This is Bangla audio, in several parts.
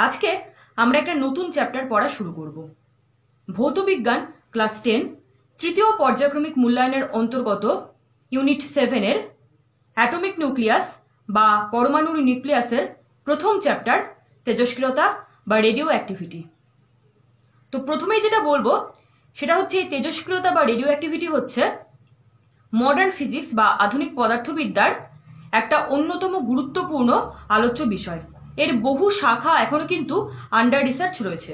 আজকে আমরা একটা নতুন চ্যাপ্টার পড়া শুরু করব। ভৌতবিজ্ঞান ক্লাস 10 তৃতীয় পর্যায়ক্রমিক মূল্যায়নের অন্তর্গত ইউনিট 7-এর অ্যাটমিক নিউক্লিয়াস বা পরমাণুর নিউক্লিয়াসের প্রথম চ্যাপ্টার তেজস্ক্রিয়তা বা রেডিও অ্যাক্টিভিটি। তো প্রথমেই যেটা বলবো সেটা হচ্ছে এই তেজস্ক্রিয়তা বা রেডিও অ্যাক্টিভিটি হচ্ছে মডার্ন ফিজিক্স বা আধুনিক পদার্থবিদ্যার একটা অন্যতম গুরুত্বপূর্ণ আলোচ্য বিষয়। এর বহু শাখা এখনো কিন্তু আন্ডার রিসার্চ রয়েছে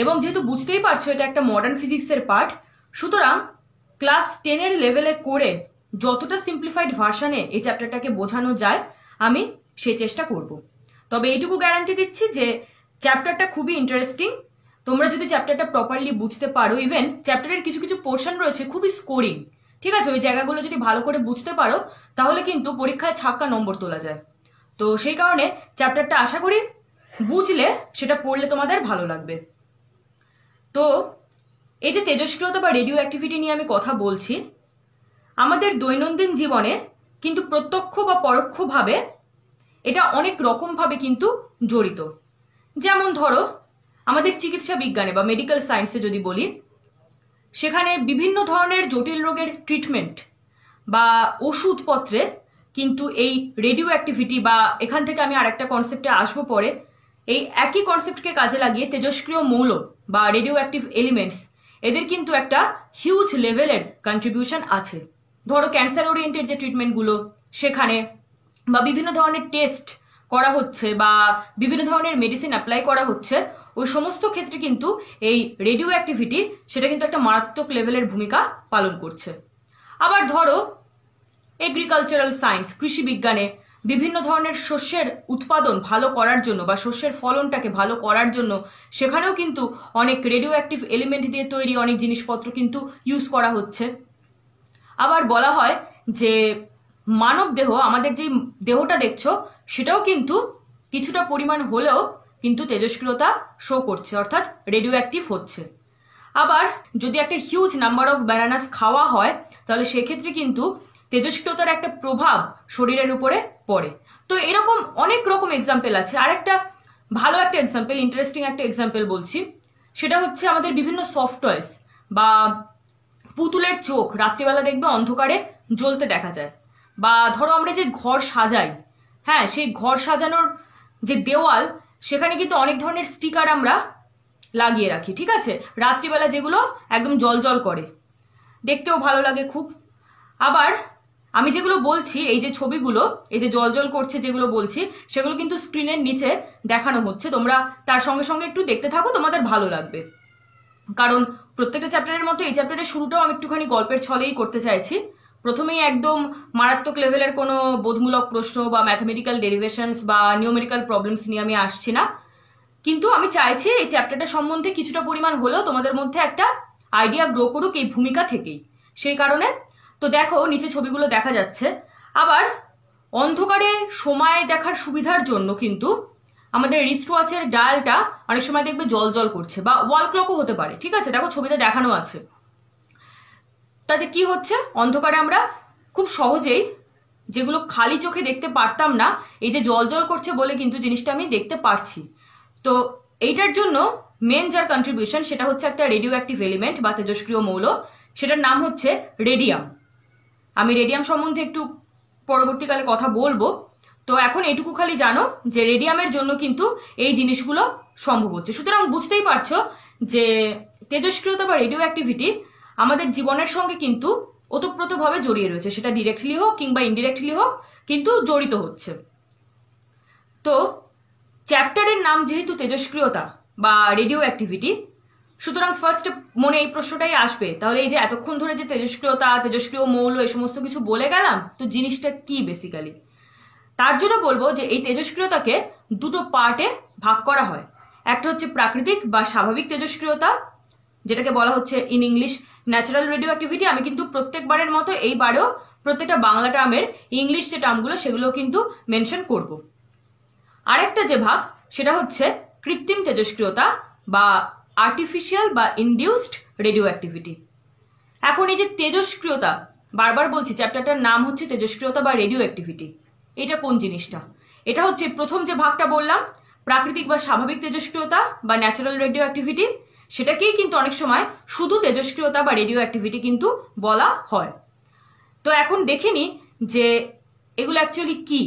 এবং যেহেতু বুঝতেই পারছো এটা একটা মডার্ন ফিজিক্সের পার্ট, সুতরাং ক্লাস 10-এর লেভেলে করে যতটা সিম্পলিফাইড ভার্সানে এই চ্যাপ্টারটাকে বোঝানো যায় আমি সেই চেষ্টা করব। তবে এইটুকু গ্যারান্টি দিচ্ছি যে চ্যাপ্টারটা খুবই ইন্টারেস্টিং। তোমরা যদি চ্যাপ্টারটা প্রপারলি বুঝতে পারো, ইভেন চ্যাপ্টারের কিছু কিছু পোর্শন রয়েছে খুবই স্কোরিং, ঠিক আছে, ওই জায়গাগুলো যদি ভালো করে বুঝতে পারো তাহলে কিন্তু পরীক্ষায় ছাক্কা নম্বর তোলা যায়। তো সেই কারণে চ্যাপ্টারটা আশা করি বুঝলে সেটা পড়লে তোমাদের ভালো লাগবে। তো এই যে তেজস্ক্রিয়তা বা রেডিও অ্যাক্টিভিটি নিয়ে আমি কথা বলছি, আমাদের দৈনন্দিন জীবনে কিন্তু প্রত্যক্ষ বা পরোক্ষভাবে এটা অনেক রকমভাবে কিন্তু জড়িত। যেমন ধরো আমাদের চিকিৎসা বিজ্ঞানে বা মেডিকেল সায়েন্সে যদি বলি, সেখানে বিভিন্ন ধরনের জটিল রোগের ট্রিটমেন্ট বা ওষুধপত্রে কিন্তু এই রেডিও অ্যাক্টিভিটি বা এখান থেকে আমি আরেকটা কনসেপ্টে আসবো পরে, এই একই কনসেপ্টকে কাজে লাগিয়ে তেজস্ক্রিয় মৌল বা রেডিও অ্যাক্টিভ এলিমেন্টস এদের কিন্তু একটা হিউজ লেভেলের কন্ট্রিবিউশন আছে। ধরো ক্যান্সার ওরিয়েন্টেড যে ট্রিটমেন্টগুলো সেখানে বা বিভিন্ন ধরনের টেস্ট করা হচ্ছে বা বিভিন্ন ধরনের মেডিসিন অ্যাপ্লাই করা হচ্ছে, ওই সমস্ত ক্ষেত্রে কিন্তু এই রেডিও অ্যাক্টিভিটি সেটা কিন্তু একটা মারাত্মক লেভেলের ভূমিকা পালন করছে। আবার ধরো এগ্রিকালচারাল সায়েন্স, কৃষি বিজ্ঞানে বিভিন্ন ধরনের শস্যের উৎপাদন ভালো করার জন্য বা শস্যের ফলনটাকে ভালো করার জন্য সেখানেও কিন্তু অনেক রেডিও অ্যাক্টিভ এলিমেন্ট দিয়ে তৈরি অনেক জিনিসপত্র কিন্তু ইউজ করা হচ্ছে। আবার বলা হয় যে মানব দেহ, আমাদের যেই দেহটা দেখছো সেটাও কিন্তু কিছুটা পরিমাণ হলেও কিন্তু তেজস্ক্রিয়তা শো করছে, অর্থাৎ রেডিও অ্যাক্টিভ হচ্ছে। আবার যদি একটা হিউজ নাম্বার অফ ব্যানানাস খাওয়া হয় তাহলে সেক্ষেত্রে কিন্তু তেজস্ক্রিয়তার একটা প্রভাব শরীরের উপরে পড়ে। তো এরকম অনেক রকম এক্সাম্পল আছে। আর একটা ভালো একটা এক্সাম্পল, ইন্টারেস্টিং একটা এক্সাম্পল বলছি, সেটা হচ্ছে আমাদের বিভিন্ন সফট টয়েস বা পুতুলের চোখ রাত্রিবেলা দেখবে অন্ধকারে জ্বলতে দেখা যায়। বা ধরো আমরা যে ঘর সাজাই, হ্যাঁ, সেই ঘর সাজানোর যে দেওয়াল সেখানে কিন্তু অনেক ধরনের স্টিকার আমরা লাগিয়ে রাখি, ঠিক আছে, রাত্রিবেলা যেগুলো একদম জল জল করে, দেখতেও ভালো লাগে খুব। আবার আমি যেগুলো বলছি, এই যে ছবিগুলো, এই যে জল জল করছে যেগুলো বলছি, সেগুলো কিন্তু স্ক্রিনের নিচে দেখানো হচ্ছে, তোমরা তার সঙ্গে সঙ্গে একটু দেখতে থাকো, তোমাদের ভালো লাগবে। কারণ প্রত্যেকটা চ্যাপ্টারের মতো এই চ্যাপ্টারের শুরুটাও আমি একটুখানি গল্পের ছলেই করতে চাইছি। প্রথমেই একদম মারাত্মক লেভেলের কোনো বোধমূলক প্রশ্ন বা ম্যাথমেটিক্যাল ডেরিভেশনস বা নিউমেরিক্যাল প্রবলেমস নিয়ে আমি আসছি না, কিন্তু আমি চাইছি এই চ্যাপ্টারটা সম্বন্ধে কিছুটা পরিমাণ হলেও তোমাদের মধ্যে একটা আইডিয়া গ্রো করুক এই ভূমিকা থেকেই, সেই কারণে। তো দেখো নিচে ছবিগুলো দেখা যাচ্ছে। আবার অন্ধকারে সময় দেখার সুবিধার জন্য কিন্তু আমাদের রিস্ট ওয়াচের ডায়ালটা অনেক সময় দেখবে জল জল করছে, বা ওয়াল ক্লকও হতে পারে, ঠিক আছে, দেখো ছবিতে দেখানো আছে। তাতে কি হচ্ছে, অন্ধকারে আমরা খুব সহজেই যেগুলো খালি চোখে দেখতে পারতাম না, এই যে জল জল করছে বলে কিন্তু জিনিসটা আমি দেখতে পারছি। তো এইটার জন্য মেন যার কন্ট্রিবিউশন সেটা হচ্ছে একটা রেডিও অ্যাক্টিভ এলিমেন্ট বা তেজস্ক্রিয় মৌল, সেটার নাম হচ্ছে রেডিয়াম। আমি রেডিয়াম সম্বন্ধে একটু পরবর্তীকালে কথা বলবো। তো এখন এটুকু খালি জানো যে রেডিয়ামের জন্য কিন্তু এই জিনিসগুলো সম্ভব হচ্ছে। সুতরাং বুঝতেই পারছো যে তেজস্ক্রিয়তা বা রেডিও অ্যাক্টিভিটি আমাদের জীবনের সঙ্গে কিন্তু ওতপ্রোতভাবে জড়িয়ে রয়েছে, সেটা ডিরেক্টলি হোক কিংবা ইনডিরেক্টলি হোক, কিন্তু জড়িত হচ্ছে। তো চ্যাপ্টারের নাম যেহেতু তেজস্ক্রিয়তা বা রেডিও অ্যাক্টিভিটি, সুতরাং ফার্স্ট মনে এই প্রশ্নটাই আসবে, তাহলে এই যে এতক্ষণ ধরে যে তেজস্ক্রিয়তা, তেজস্ক্রিয় মৌল এই সমস্ত কিছু বলে গেলাম, তো জিনিসটা কি বেসিক্যালি? তার জন্য বলবো যে এই তেজস্ক্রিয়তাকে দুটো পার্টে ভাগ করা হয়। একটা হচ্ছে প্রাকৃতিক বা স্বাভাবিক তেজস্ক্রিয়তা, যেটাকে বলা হচ্ছে in English natural radio activity. আমি কিন্তু প্রত্যেকবারের মতো এইবারেও প্রত্যেকটা বাংলা টার্মের ইংলিশ যে টার্মগুলো সেগুলো কিন্তু মেনশন করব। আরেকটা যে ভাগ সেটা হচ্ছে কৃত্রিম তেজস্ক্রিয়তা বা আর্টিফিশিয়াল বা ইনডিউসড রেডিও অ্যাক্টিভিটি। এখন এই যে তেজস্ক্রিয়তা, বারবার বলছি চ্যাপ্টারটার নাম হচ্ছে তেজস্ক্রিয়তা বা রেডিও অ্যাক্টিভিটি, এটা কোন জিনিসটা? এটা হচ্ছে প্রথম যে ভাগটা বললাম প্রাকৃতিক বা স্বাভাবিক তেজস্ক্রিয়তা বা ন্যাচারাল রেডিও অ্যাক্টিভিটি, সেটাকেই কিন্তু অনেক সময় শুধু তেজস্ক্রিয়তা বা রেডিও অ্যাক্টিভিটি কিন্তু বলা হয়। তো এখন দেখে নিই যে এগুলো অ্যাকচুয়ালি কি।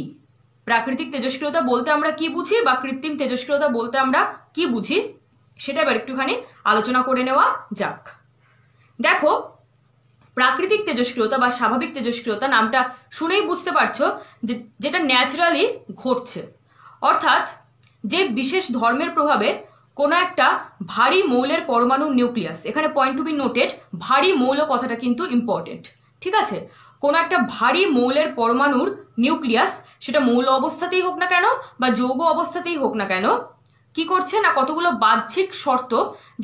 প্রাকৃতিক তেজস্ক্রিয়তা বলতে আমরা কি বুঝি বা কৃত্রিম তেজস্ক্রিয়তা বলতে আমরা কি বুঝি সেটা এবার একটুখানি আলোচনা করে নেওয়া যাক। দেখো, প্রাকৃতিক তেজস্ক্রিয়তা বা স্বাভাবিক তেজস্ক্রিয়তা নামটা শুনেই বুঝতে পারছো যে যেটা ন্যাচারালি ঘটছে, অর্থাৎ যে বিশেষ ধর্মের প্রভাবে কোনো একটা ভারী মৌলের পরমাণু নিউক্লিয়াস, এখানে পয়েন্ট টু বি নোটেড, ভারী মৌল কথাটা কিন্তু ইম্পর্টেন্ট, ঠিক আছে? কোনো একটা ভারী মৌলের পরমাণুর নিউক্লিয়াস, সেটা মৌল অবস্থাতেই হোক না কেন বা যৌগ অবস্থাতেই হোক না কেন, কি করছে না কতগুলো বাহ্যিক শর্ত,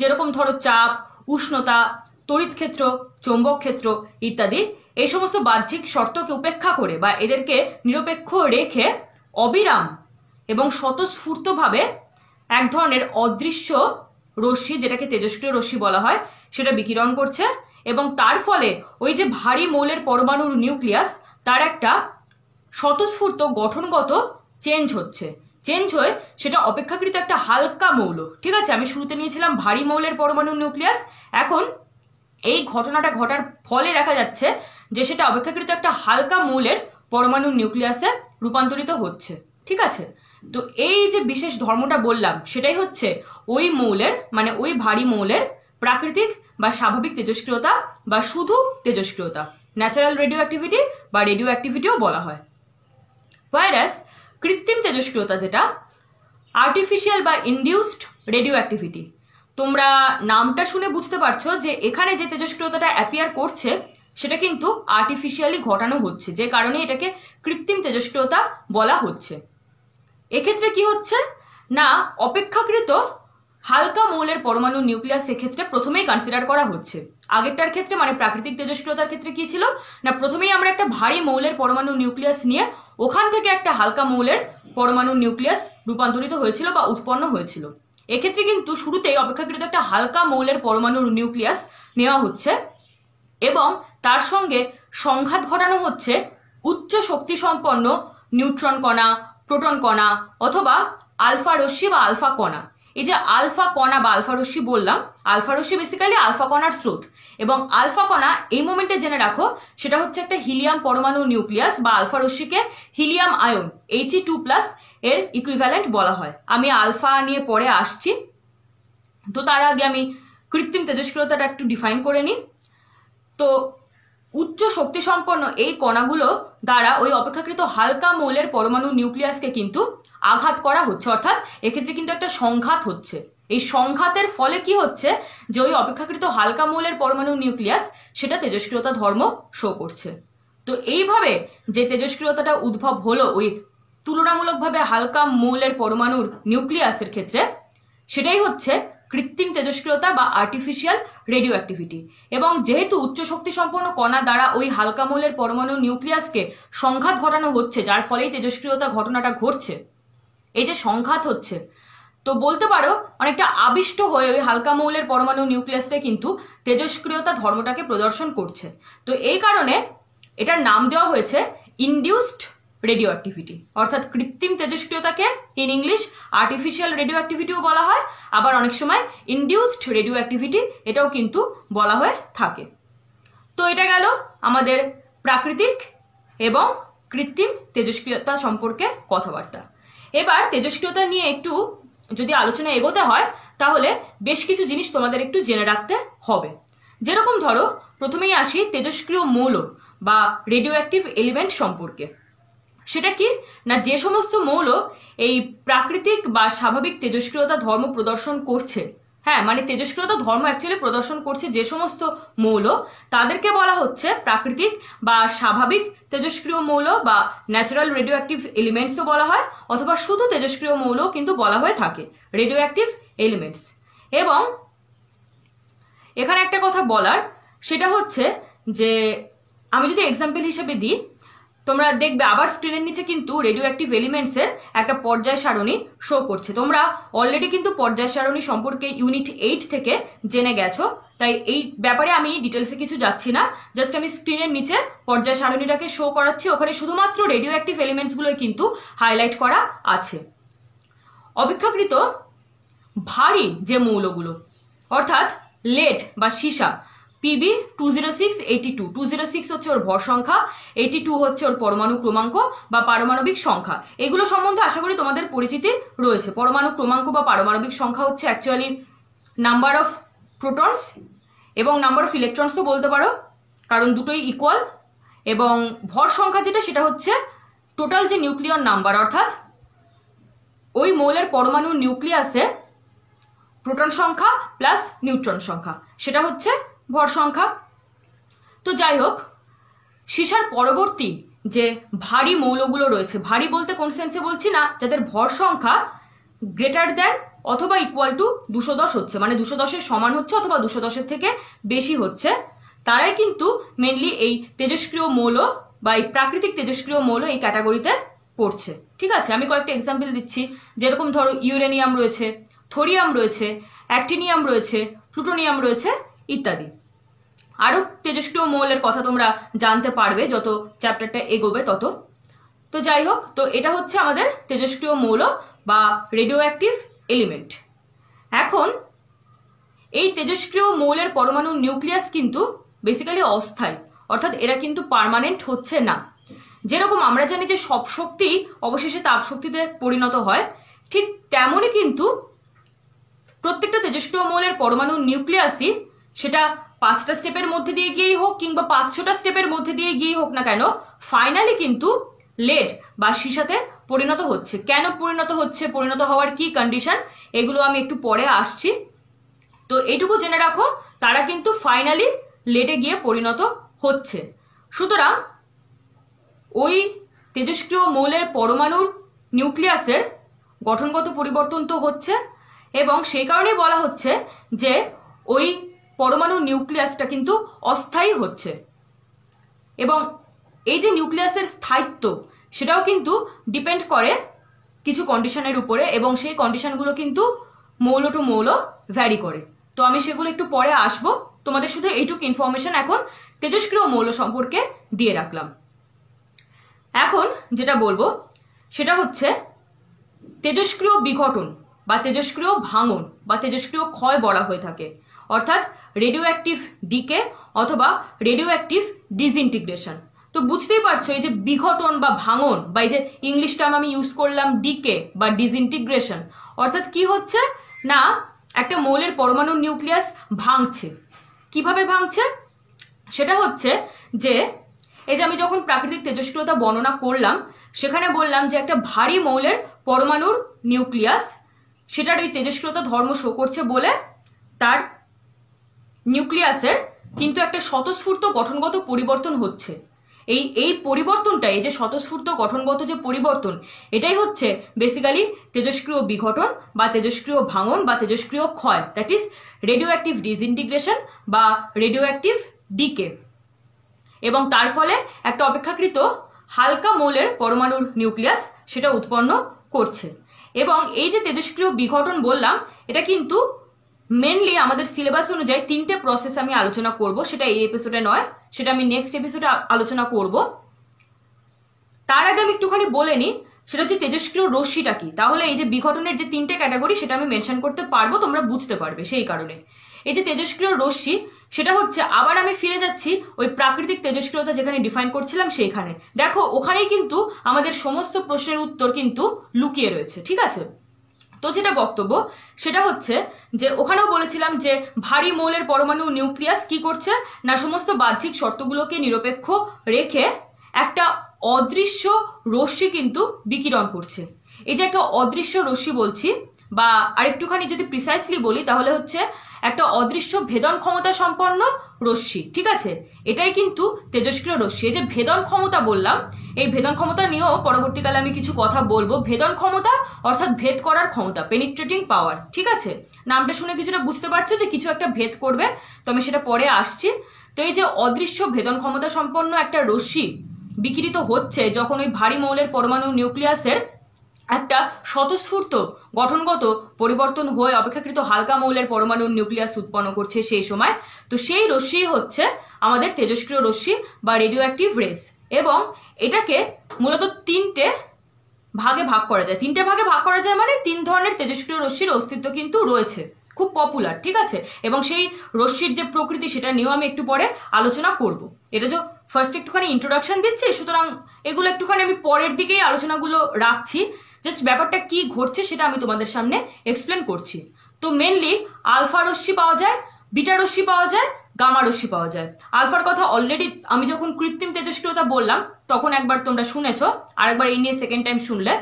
যেরকম ধরো চাপ, উষ্ণতা, তড়িৎ ক্ষেত্র, চৌম্বক ক্ষেত্র ইত্যাদি, এই সমস্ত বাহ্যিক শর্তকে উপেক্ষা করে বা এদেরকে নিরপেক্ষ রেখে অবিরাম এবং স্বতঃস্ফূর্তভাবে এক ধরনের অদৃশ্য রশ্মি, যেটাকে তেজস্ক্রিয় রশ্মি বলা হয়, সেটা বিকিরণ করছে এবং তার ফলে ওই যে ভারী মৌলের পরমাণুর নিউক্লিয়াস তার একটা স্বতঃস্ফূর্ত গঠনগত চেঞ্জ হচ্ছে, চেঞ্জ হয়ে সেটা অপেক্ষাকৃত একটা হালকা মৌল, ঠিক আছে? আমি শুরুতে নিয়েছিলাম ভারী মৌলের পরমাণুর নিউক্লিয়াস, এখন এই ঘটনাটা ঘটার ফলে দেখা যাচ্ছে যে সেটা অপেক্ষাকৃত একটা হালকা মৌলের পরমাণুর নিউক্লিয়াসে রূপান্তরিত হচ্ছে, ঠিক আছে? তো এই যে বিশেষ ধর্মটা বললাম সেটাই হচ্ছে ওই মৌলের, মানে ওই ভারী মৌলের প্রাকৃতিক বা স্বাভাবিক তেজস্ক্রিয়তা বা শুধু তেজস্ক্রিয়তা, ন্যাচারাল রেডিও অ্যাক্টিভিটি বা রেডিও অ্যাক্টিভিটিও বলা হয়। ভাইরাস কৃত্রিম তেজস্ক্রিয়তা, যেটা আর্টিফিশিয়াল বা ইনডিউসড রেডিও অ্যাক্টিভিটি, তোমরা নামটা শুনে বুঝতে পারছো যে এখানে যে তেজস্ক্রিয়তাটা অ্যাপিয়ার করছে সেটা কিন্তু আর্টিফিশিয়ালি ঘটানো হচ্ছে, যে কারণে এটাকে কৃত্রিম তেজস্ক্রিয়তা বলা হচ্ছে। এক্ষেত্রে কি হচ্ছে না, অপেক্ষাকৃত হালকা মৌলের পরমাণু নিউক্লিয়াস সেক্ষেত্রে প্রথমেই কনসিডার করা হচ্ছে। আগেরটার ক্ষেত্রে মানে প্রাকৃতিক তেজস্ক্রিয়তার ক্ষেত্রে কি ছিল না, প্রথমেই আমরা একটা ভারী মৌলের পরমাণু নিউক্লিয়াস নিয়ে ওখান থেকে একটা হালকা মৌলের পরমাণু নিউক্লিয়াস রূপান্তরিত হয়েছিল বা উৎপন্ন হয়েছিল। এক্ষেত্রে কিন্তু শুরুতেই অপেক্ষাকৃত একটা হালকা মৌলের পরমাণুর নিউক্লিয়াস নেওয়া হচ্ছে এবং তার সঙ্গে সংঘাত ঘটানো হচ্ছে উচ্চ শক্তি সম্পন্ন নিউট্রন কণা, প্রোটন কণা অথবা আলফা রশ্মি বা আলফা কণা। এই যে আলফা কণা বা আলফা রশ্মি বললাম, আলফা রশ্মি বেসিক্যালি আলফা কণার স্রোত, এবং আলফা কণা এই মোমেন্টে জেনে রাখো সেটা হচ্ছে একটা হিলিয়াম পরমাণু নিউক্লিয়াস বা আলফা রশ্মিকে হিলিয়াম আয়ন He2+ এর ইকুইভ্যালেন্ট বলা হয়। আমি আলফা নিয়ে পরে আসছি, তো তার আগে আমি কৃত্রিম তেজস্ক্রিয়তাটা একটু ডিফাইন করে নিই। তো উচ্চ শক্তি সম্পন্ন এই কণাগুলো দ্বারা ওই অপেক্ষাকৃত হালকা মৌলের পরমাণু নিউক্লিয়াসকে কিন্তু আঘাত করা হচ্ছে, অর্থাৎ এক্ষেত্রে কিন্তু একটা সংঘাত হচ্ছে। এই সংঘাতের ফলে কি হচ্ছে যে ওই অপেক্ষাকৃত হালকা মৌলের পরমাণু নিউক্লিয়াস সেটা তেজস্ক্রিয়তা ধর্ম শো করছে। তো এইভাবে যে তেজস্ক্রিয়তাটা উদ্ভব হলো ওই তুলনামূলকভাবে হালকা মৌলের পরমাণুর নিউক্লিয়াসের ক্ষেত্রে, সেটাই হচ্ছে কৃত্রিম তেজস্ক্রিয়তা বা আর্টিফিশিয়াল রেডিও অ্যাক্টিভিটি। এবং যেহেতু উচ্চ শক্তি সম্পন্ন কণা দ্বারা ওই হালকা মৌলের পরমাণু নিউক্লিয়াসকে সংঘাত ঘটানো হচ্ছে, যার ফলেই তেজস্ক্রিয়তা ঘটনাটা ঘটছে, এই যে সংঘাত হচ্ছে, তো বলতে পারো অনেকটা আবিষ্ট হয়ে ওই হালকা মৌলের পরমাণু নিউক্লিয়াসটা কিন্তু তেজস্ক্রিয়তা ধর্মটাকে প্রদর্শন করছে। তো এই কারণে এটার নাম দেওয়া হয়েছে ইনডিউসড রেডিও অ্যাক্টিভিটি, অর্থাৎ কৃত্রিম তেজস্ক্রিয়তাকে ইন ইংলিশ আর্টিফিশিয়াল রেডিও অ্যাক্টিভিটিও বলা হয়, আবার অনেক সময় ইনডিউসড রেডিও অ্যাক্টিভিটি এটাও কিন্তু বলা হয়ে থাকে। তো এটা গেল আমাদের প্রাকৃতিক এবং কৃত্রিম তেজস্ক্রিয়তা সম্পর্কে কথাবার্তা। এবার তেজস্ক্রিয়তা নিয়ে একটু যদি আলোচনা এগোতে হয় তাহলে বেশ কিছু জিনিস তোমাদের একটু জেনে রাখতে হবে। যেরকম ধরো, প্রথমেই আসি তেজস্ক্রিয় মৌল বা রেডিও অ্যাক্টিভ এলিমেন্ট সম্পর্কে। সেটা কি না, যে সমস্ত মৌল এই প্রাকৃতিক বা স্বাভাবিক তেজস্ক্রিয়তা ধর্ম প্রদর্শন করছে, হ্যাঁ মানে তেজস্ক্রিয়তা ধর্ম অ্যাকচুয়ালি প্রদর্শন করছে যে সমস্ত মৌল, তাদেরকে বলা হচ্ছে প্রাকৃতিক বা স্বাভাবিক তেজস্ক্রিয় মৌল বা ন্যাচারাল রেডিও অ্যাক্টিভ এলিমেন্টসও বলা হয়, অথবা শুধু তেজস্ক্রিয় মৌল কিন্তু বলা হয়ে থাকে রেডিও অ্যাক্টিভ এলিমেন্টস। এবং এখানে একটা কথা বলার, সেটা হচ্ছে যে আমি যদি এক্সাম্পল হিসেবে দিই, তোমরা দেখবে আবার স্ক্রিনের নিচে কিন্তু রেডিও অ্যাক্টিভ এলিমেন্টসের একটা পর্যায় সারণী শো করছে। তোমরা অলরেডি কিন্তু পর্যায় সারণী সম্পর্কে ইউনিট 8 থেকে জেনে গেছো, তাই এই ব্যাপারে আমি ডিটেলসে কিছু যাচ্ছি না, জাস্ট আমি স্ক্রিনের নিচে পর্যায় সারণীটাকে শো করাচ্ছি। ওখানে শুধুমাত্র রেডিও অ্যাক্টিভ এলিমেন্টসগুলোই কিন্তু হাইলাইট করা আছে। অপেক্ষাকৃত ভারী যে মৌলগুলো অর্থাৎ লেড বা সীসা পিবি 20682 206 হচ্ছে ওর ভর সংখ্যা, 82 হচ্ছে ওর পরমাণু ক্রমাঙ্ক বা পারমাণবিক সংখ্যা। এগুলো সম্বন্ধে আশা করি তোমাদের পরিচিতি রয়েছে। পরমাণু ক্রমাঙ্ক বা পারমাণবিক সংখ্যা হচ্ছে অ্যাকচুয়ালি নাম্বার অফ প্রোটনস এবং নাম্বার অফ ইলেকট্রনসও বলতে পারো, কারণ দুটোই ইকুয়াল। এবং ভর সংখ্যা যেটা সেটা হচ্ছে টোটাল যে নিউক্লিয়র নাম্বার, অর্থাৎ ওই মৌলের পরমাণু নিউক্লিয়াসে প্রোটন সংখ্যা প্লাস নিউট্রন সংখ্যা, সেটা হচ্ছে ভর সংখ্যা। তো যাই হোক, সীসার পরবর্তী যে ভারী মৌলগুলো রয়েছে, ভারী বলতে কোন সেন্সে বলছি না, যাদের ভর সংখ্যা গ্রেটার দ্যান অথবা ইকুয়াল টু 210 হচ্ছে, মানে 210-এর সমান হচ্ছে অথবা 210-এর থেকে বেশি হচ্ছে, তারাই কিন্তু মেনলি এই তেজস্ক্রিয় মৌল বা এই প্রাকৃতিক তেজস্ক্রিয় মৌল এই ক্যাটাগরিতে পড়ছে। ঠিক আছে, আমি কয়েকটা এক্সাম্পল দিচ্ছি। যেরকম ধরো ইউরেনিয়াম রয়েছে, থোরিয়াম রয়েছে, অ্যাক্টিনিয়াম রয়েছে, প্লুটোনিয়াম রয়েছে ইত্যাদি। আরও তেজস্ক্রিয় মৌলের কথা তোমরা জানতে পারবে যত চ্যাপ্টারটা এগোবে তত। তো যাই হোক, তো এটা হচ্ছে আমাদের তেজস্ক্রিয় মৌল বা রেডিও অ্যাক্টিভ এলিমেন্ট। এখন এই তেজস্ক্রিয় মৌলের পরমাণু নিউক্লিয়াস কিন্তু বেসিক্যালি অস্থায়ী, অর্থাৎ এরা কিন্তু পার্মানেন্ট হচ্ছে না। যেরকম আমরা জানি যে সব শক্তি অবশেষে তাপ শক্তিতে পরিণত হয়, ঠিক তেমনই কিন্তু প্রত্যেকটা তেজস্ক্রিয় মৌলের পরমাণু নিউক্লিয়াসই, সেটা 5টা স্টেপের মধ্যে দিয়ে গিয়েই হোক কিংবা 500টা স্টেপের মধ্যে দিয়ে গিয়েই হোক না কেন, ফাইনালি কিন্তু লেড বা সীসাতে পরিণত হচ্ছে। কেন পরিণত হচ্ছে, পরিণত হওয়ার কি কন্ডিশন, এগুলো আমি একটু পরে আসছি। তো এইটুকু জেনে রাখো, তারা কিন্তু ফাইনালি লেডে গিয়ে পরিণত হচ্ছে। সুতরাং ওই তেজস্ক্রিয় মৌলের পরমাণুর নিউক্লিয়াসের গঠনগত পরিবর্তন তো হচ্ছে, এবং সেই কারণেই বলা হচ্ছে যে ওই পরমাণু নিউক্লিয়াসটা কিন্তু অস্থায়ী হচ্ছে। এবং এই যে নিউক্লিয়াসের স্থায়িত্ব, সেটাও কিন্তু ডিপেন্ড করে কিছু কন্ডিশনের উপরে, এবং সেই কন্ডিশনগুলো কিন্তু মৌল টু মৌল ভ্যারি করে। তো আমি সেগুলো একটু পরে আসবো, তোমাদের শুধু এইটুকু ইনফরমেশন এখন তেজস্ক্রিয় মৌল সম্পর্কে দিয়ে রাখলাম। এখন যেটা বলবো সেটা হচ্ছে তেজস্ক্রিয় বিঘটন বা তেজস্ক্রিয় ভাঙন বা তেজস্ক্রিয় ক্ষয় বলা হয়ে থাকে, অর্থাৎ রেডিও অ্যাক্টিভ ডিকে অথবা রেডিও অ্যাক্টিভ ডিসইন্টিগ্রেশন। তো বুঝতেই পারছো, এই যে বিঘটন বা ভাঙন বা এই যে ইংলিশ টার্ম আমি ইউজ করলাম ডিকে বা ডিসইন্টিগ্রেশন, অর্থাৎ কি হচ্ছে না, একটা মৌলের পরমাণু নিউক্লিয়াস ভাঙছে। কিভাবে ভাঙছে সেটা হচ্ছে যে, এই যে আমি যখন প্রাকৃতিক তেজস্ক্রিয়তা বর্ণনা করলাম, সেখানে বললাম যে একটা ভারী মৌলের পরমাণুর নিউক্লিয়াস, সেটার ওই তেজস্ক্রিয়তা ধর্ম শো করছে বলে তার নিউক্লিয়াসের কিন্তু একটা স্বতঃস্ফূর্ত গঠনগত পরিবর্তন হচ্ছে। এই পরিবর্তনটা, এই যে স্বতঃস্ফূর্ত গঠনগত যে পরিবর্তন, এটাই হচ্ছে বেসিক্যালি তেজস্ক্রিয় বিঘটন বা তেজস্ক্রিয় ভাঙন বা তেজস্ক্রিয় ক্ষয়, that is radio active disintegration বা রেডিও অ্যাক্টিভ ডিকে। এবং তার ফলে একটা অপেক্ষাকৃত হালকা মৌলের পরমাণুর নিউক্লিয়াস সেটা উৎপন্ন করছে। এবং এই যে তেজস্ক্রিয় বিঘটন বললাম, এটা কিন্তু মেনলি আমাদের সিলেবাস অনুযায়ী 3টে প্রসেস আমি আলোচনা করব, সেটা এই এপিসোডে নয়, সেটা আমি নেক্সট এপিসোডে আলোচনা করব। তার আগে আমি একটুখানি বলে নিই, সেটা হচ্ছে তেজস্ক্রিয় রশ্মিটা কি। তাহলে এই যে বিঘটনের যে 3টে ক্যাটাগরি, সেটা আমি মেনশন করতে পারবো, তোমরা বুঝতে পারবে। সেই কারণে এই যে তেজস্ক্রিয় রশ্মি, সেটা হচ্ছে, আবার আমি ফিরে যাচ্ছি ওই প্রাকৃতিক তেজস্ক্রিয়তা যেখানে ডিফাইন করছিলাম সেইখানে। দেখো, ওখানেই কিন্তু আমাদের সমস্ত প্রশ্নের উত্তর কিন্তু লুকিয়ে রয়েছে। ঠিক আছে, তো যেটা বক্তব্য সেটা হচ্ছে যে ওখানেও বলেছিলাম যে ভারী মৌলের পরমাণু নিউক্লিয়াস কি করছে না, সমস্ত বাহ্যিক শর্তগুলোকে নিরপেক্ষ রেখে একটা অদৃশ্য রশ্মি কিন্তু বিকিরণ করছে। এই যে একটা অদৃশ্য রশ্মি বলছি, বা আরেকটুখানি যদি প্রিসাইসলি বলি, তাহলে হচ্ছে একটা অদৃশ্য ভেদন ক্ষমতা সম্পন্ন রশ্মি। ঠিক আছে, এটাই কিন্তু তেজস্ক্রিয় রশ্মি। এই যে ভেদন ক্ষমতা বললাম, এই ভেদন ক্ষমতা নিয়েও পরবর্তীকালে আমি কিছু কথা বলবো। ভেদন ক্ষমতা অর্থাৎ ভেদ করার ক্ষমতা, পেনিট্রেটিং পাওয়ার। ঠিক আছে, নামটা শুনে কিছুটা বুঝতে পারছো যে কিছু একটা ভেদ করবে, তো আমি সেটা পরে আসছি। তো এই যে অদৃশ্য ভেদন ক্ষমতা সম্পন্ন একটা রশ্মি বিকিরিত হচ্ছে যখন ওই ভারী মৌলের পরমাণু নিউক্লিয়াসের একটা স্বতঃস্ফূর্ত গঠনগত পরিবর্তন হয়ে অপেক্ষাকৃত হালকা মৌলের পরমাণুর নিউক্লিয়াস উৎপন্ন করছে সেই সময়, তো সেই রশ্মি হচ্ছে আমাদের তেজস্ক্রিয় রশ্মি বা রেডিও অ্যাক্টিভ রেস। এবং এটাকে মূলত 3টে ভাগে ভাগ করা যায়, 3টে ভাগে ভাগ করা যায়, মানে 3 ধরনের তেজস্ক্রিয় রশ্মির অস্তিত্ব কিন্তু রয়েছে, খুব পপুলার, ঠিক আছে। এবং সেই রশ্মির যে প্রকৃতি সেটা নিয়েও আমি একটু পরে আলোচনা করব। এটা যে ফার্স্ট একটুখানি ইন্ট্রোডাকশন দিচ্ছি, সুতরাং এগুলো একটুখানি আমি পরের দিকেই আলোচনাগুলো রাখছি, জাস্ট ব্যাপারটা কি ঘটছে সেটা আমি তোমাদের সামনে এক্সপ্লেন করছি। তো মেনলি আলফা রশ্মি পাওয়া যায়, বিটা রশ্মি পাওয়া যায়, গামা রশ্মি পাওয়া যায়। আলফার কথা অলরেডি আমি যখন কৃত্রিম তেজস্ক্রিয়তা বললাম তখন একবার তোমরা শুনেছো, আর একবার এই নিয়ে সেকেন্ড টাইম শুনলে।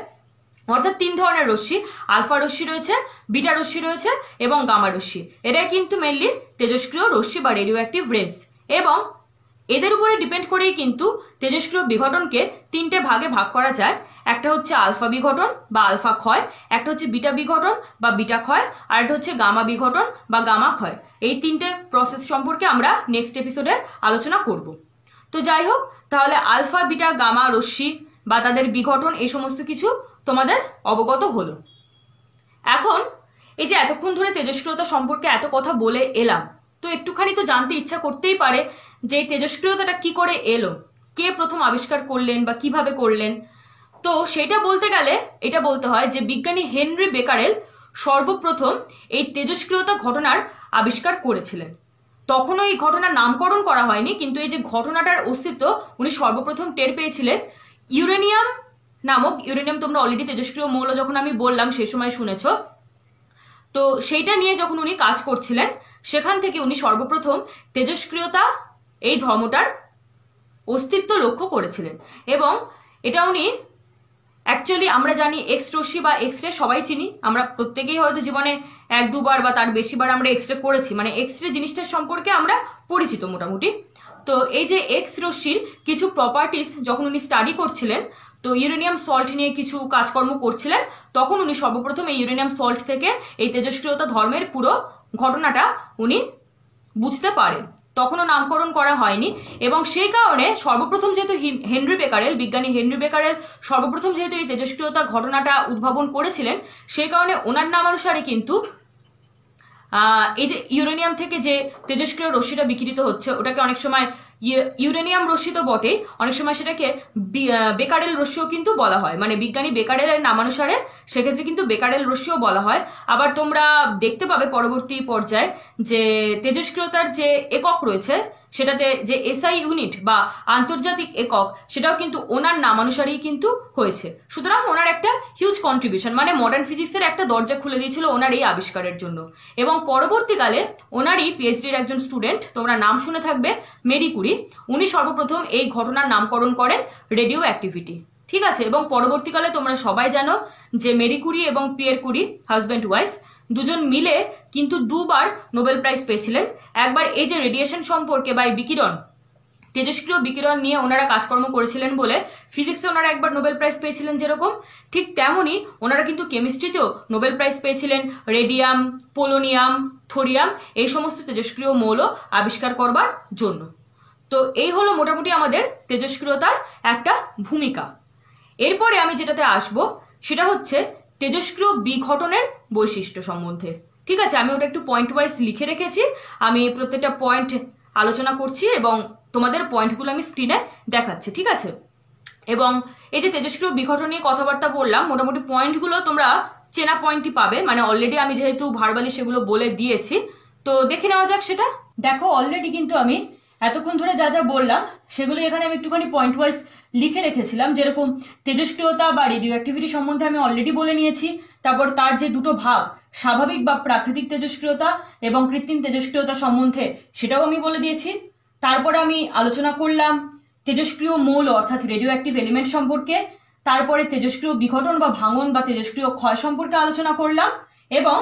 অর্থাৎ 3 ধরনের রশ্মি, আলফা রশ্মি রয়েছে, বিটা রশ্মি রয়েছে এবং গামা রশ্মি। এরা কিন্তু মেনলি তেজস্ক্রিয় রশ্মি বা রেডিও অ্যাক্টিভ রেজ, এবং এদের উপরে ডিপেন্ড করেই কিন্তু তেজস্ক্রিয় বিঘটনকে 3টে ভাগে ভাগ করা যায়। একটা হচ্ছে আলফা বিঘটন বা আলফা ক্ষয়, একটা হচ্ছে বিটা বিঘটন বা বিটা ক্ষয়, আর একটা হচ্ছে গামা বিঘটন বা গামা ক্ষয়। এই 3টে প্রসেস সম্পর্কে আমরা নেক্সট এপিসোডে আলোচনা করব। তো যাই হোক, তাহলে আলফা বিটা গামা রশ্মি বা তাদের বিঘটন এই সমস্ত কিছু তোমাদের অবগত হলো। এখন এই যে এতক্ষণ ধরে তেজস্ক্রিয়তা সম্পর্কে এত কথা বলে এলাম, তো একটুখানি তো জানতে ইচ্ছা করতেই পারে যে এই তেজস্ক্রিয়তাটা কি করে এলো, কে প্রথম আবিষ্কার করলেন বা কিভাবে করলেন। তো সেটা বলতে গেলে এটা বলতে হয় যে বিজ্ঞানী হেনরি বেকারেল সর্বপ্রথম এই তেজস্ক্রিয়তা ঘটনার আবিষ্কার করেছিলেন। তখনও এই ঘটনার নামকরণ করা হয়নি, কিন্তু এই যে ঘটনাটার অস্তিত্ব উনি সর্বপ্রথম টের পেয়েছিলেন ইউরেনিয়াম নামক, ইউরেনিয়াম তোমরা অলরেডি তেজস্ক্রিয় মৌল যখন আমি বললাম সেই সময় শুনেছ। তো সেইটা নিয়ে যখন উনি কাজ করছিলেন সেখান থেকে উনি সর্বপ্রথম তেজস্ক্রিয়তা এই ধর্মটার অস্তিত্ব লক্ষ্য করেছিলেন। এবং এটা উনি অ্যাকচুয়ালি, আমরা জানি এক্স রশ্মি বা এক্স রে সবাই চিনি, আমরা প্রত্যেকেই হয়তো জীবনে 1-2 বার বা তার বেশিবার আমরা এক্স রে করেছি, মানে এক্স রে জিনিসটার সম্পর্কে আমরা পরিচিত মোটামুটি। তো এই যে এক্স রশ্মির কিছু প্রপার্টিস যখন উনি স্টাডি করছিলেন, তো ইউরেনিয়াম সল্ট নিয়ে কিছু কাজকর্ম করছিলেন, তখন উনি সর্বপ্রথম এই ইউরেনিয়াম সল্ট থেকে এই তেজস্ক্রিয়তা ধর্মের পুরো ঘটনাটা উনি বুঝতে পারেন। তখনও নামকরণ করা হয়নি, এবং সেই কারণে সর্বপ্রথম যেহেতু হেনরি বেকারেল, বিজ্ঞানী হেনরি বেকারেল সর্বপ্রথম যেহেতু এই তেজস্ক্রিয়তা ঘটনাটা উদ্ভাবন করেছিলেন, সেই কারণে ওনার নামানুসারে কিন্তু এই যে ইউরেনিয়াম থেকে যে তেজস্ক্রিয় রশ্মিটা বিকিরিত হচ্ছে ওটাকে অনেক সময় ইউরেনিয়াম রশ্মি তো বটে, অনেক সময় সেটাকে বেকারেল রশ্মিও কিন্তু বলা হয়, মানে বিজ্ঞানী বেকারেলের নামানুসারে সেক্ষেত্রে কিন্তু বেকারেল রশ্মিও বলা হয়। আবার তোমরা দেখতে পাবে পরবর্তী পর্যায়ে যে তেজস্ক্রিয়তার যে একক রয়েছে সেটাতে যে এসআই ইউনিট বা আন্তর্জাতিক একক, সেটাও কিন্তু ওনার নামানুসারেই কিন্তু হয়েছে। সুতরাং ওনার একটা হিউজ কন্ট্রিবিউশন, মানে মডার্ন ফিজিক্সের একটা দরজা খুলে দিয়েছিল ওনার এই আবিষ্কারের জন্য। এবং পরবর্তীকালে ওনারই পিএইচডির একজন স্টুডেন্ট, তোমরা নাম শুনে থাকবে, মেরি কুরি, উনি সর্বপ্রথম এই ঘটনার নামকরণ করেন রেডিও অ্যাক্টিভিটি, ঠিক আছে। এবং পরবর্তীকালে তোমরা সবাই জানো যে মেরি কুরি এবং পিয়ের কুরি, হাজব্যান্ড ওয়াইফ, দুজন মিলে কিন্তু 2বার নোবেল প্রাইজ পেয়েছিলেন। একবার এই যে রেডিয়েশন সম্পর্কে বা বিকিরণ, তেজস্ক্রিয় বিকিরণ নিয়ে ওনারা কাজকর্ম করেছিলেন বলে ফিজিক্সে ওনারা একবার নোবেল প্রাইজ পেয়েছিলেন যেরকম, ঠিক তেমনই ওনারা কিন্তু কেমিস্ট্রিতেও নোবেল প্রাইজ পেয়েছিলেন রেডিয়াম, পোলোনিয়াম, থোরিয়াম, এই সমস্ত তেজস্ক্রিয় মৌল আবিষ্কার করবার জন্য। তো এই হলো মোটামুটি আমাদের তেজস্ক্রিয়তার একটা ভূমিকা। এরপরে আমি যেটাতে আসবো সেটা হচ্ছে তেজস্ক্রিয় বিঘটনের বৈশিষ্ট্য সম্বন্ধে, ঠিক আছে। আমি ওটা একটু পয়েন্ট ওয়াইজ লিখে রেখেছি, আমি প্রত্যেকটা পয়েন্ট আলোচনা করছি এবং তোমাদের পয়েন্টগুলো আমি স্ক্রিনে দেখাচ্ছি, ঠিক আছে। এবং এই যে তেজস্ক্রিয় বিঘটন নিয়ে কথাবার্তা বললাম, মোটামুটি পয়েন্টগুলো তোমরা চেনা পয়েন্টই পাবে, মানে অলরেডি আমি যেহেতু ভার্বালি সেগুলো বলে দিয়েছি। তো দেখে নেওয়া যাক সেটা। দেখো অলরেডি কিন্তু আমি এতক্ষণ ধরে যা যা বললাম সেগুলো এখানে আমি একটুখানি পয়েন্ট ওয়াইজ লিখে রেখেছিলাম, যেরকম তেজস্ক্রিয়তা বা রেডিও অ্যাক্টিভিটি সম্বন্ধে আমি অলরেডি বলে নিয়েছি। তারপর তার যে দুটো ভাগ, স্বাভাবিক বা প্রাকৃতিক তেজস্ক্রিয়তা এবং কৃত্রিম তেজস্ক্রিয়তা সম্বন্ধে, সেটাও আমি বলে দিয়েছি। তারপরে আমি আলোচনা করলাম তেজস্ক্রিয় মৌল অর্থাৎ রেডিও অ্যাক্টিভ এলিমেন্ট সম্পর্কে। তারপরে তেজস্ক্রিয় বিঘটন বা ভাঙন বা তেজস্ক্রিয় ক্ষয় সম্পর্কে আলোচনা করলাম। এবং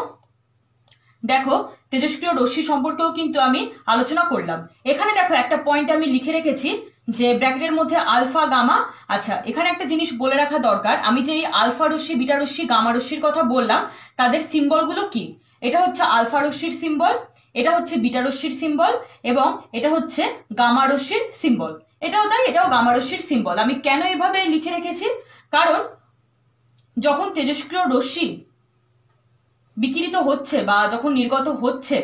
দেখো তেজস্ক্রিয় রশ্মি সম্পর্কেও কিন্তু আমি আলোচনা করলাম। এখানে দেখো একটা পয়েন্ট আমি লিখে রেখেছি যে ব্র্যাকেটের মধ্যে আলফা গামা। আচ্ছা, এখানে একটা জিনিস বলে রাখা দরকার, আমি যে এই আলফা রশ্মি, বিটা রশ্মি, গামা রশ্মির কথা বললাম তাদের সিম্বলগুলো কি। এটা হচ্ছে আলফা রশ্মির সিম্বল, এটা হচ্ছে বিটা রশ্মির সিম্বল, এবং এটা হচ্ছে গামা রশ্মির সিম্বল। এটাও তাই, এটাও গামা রশ্মির সিম্বল। আমি কেন এভাবে লিখে রেখেছি, কারণ যখন তেজস্ক্রিয় রশ্মি বিকিরিত হচ্ছে বা যখন নির্গত হচ্ছে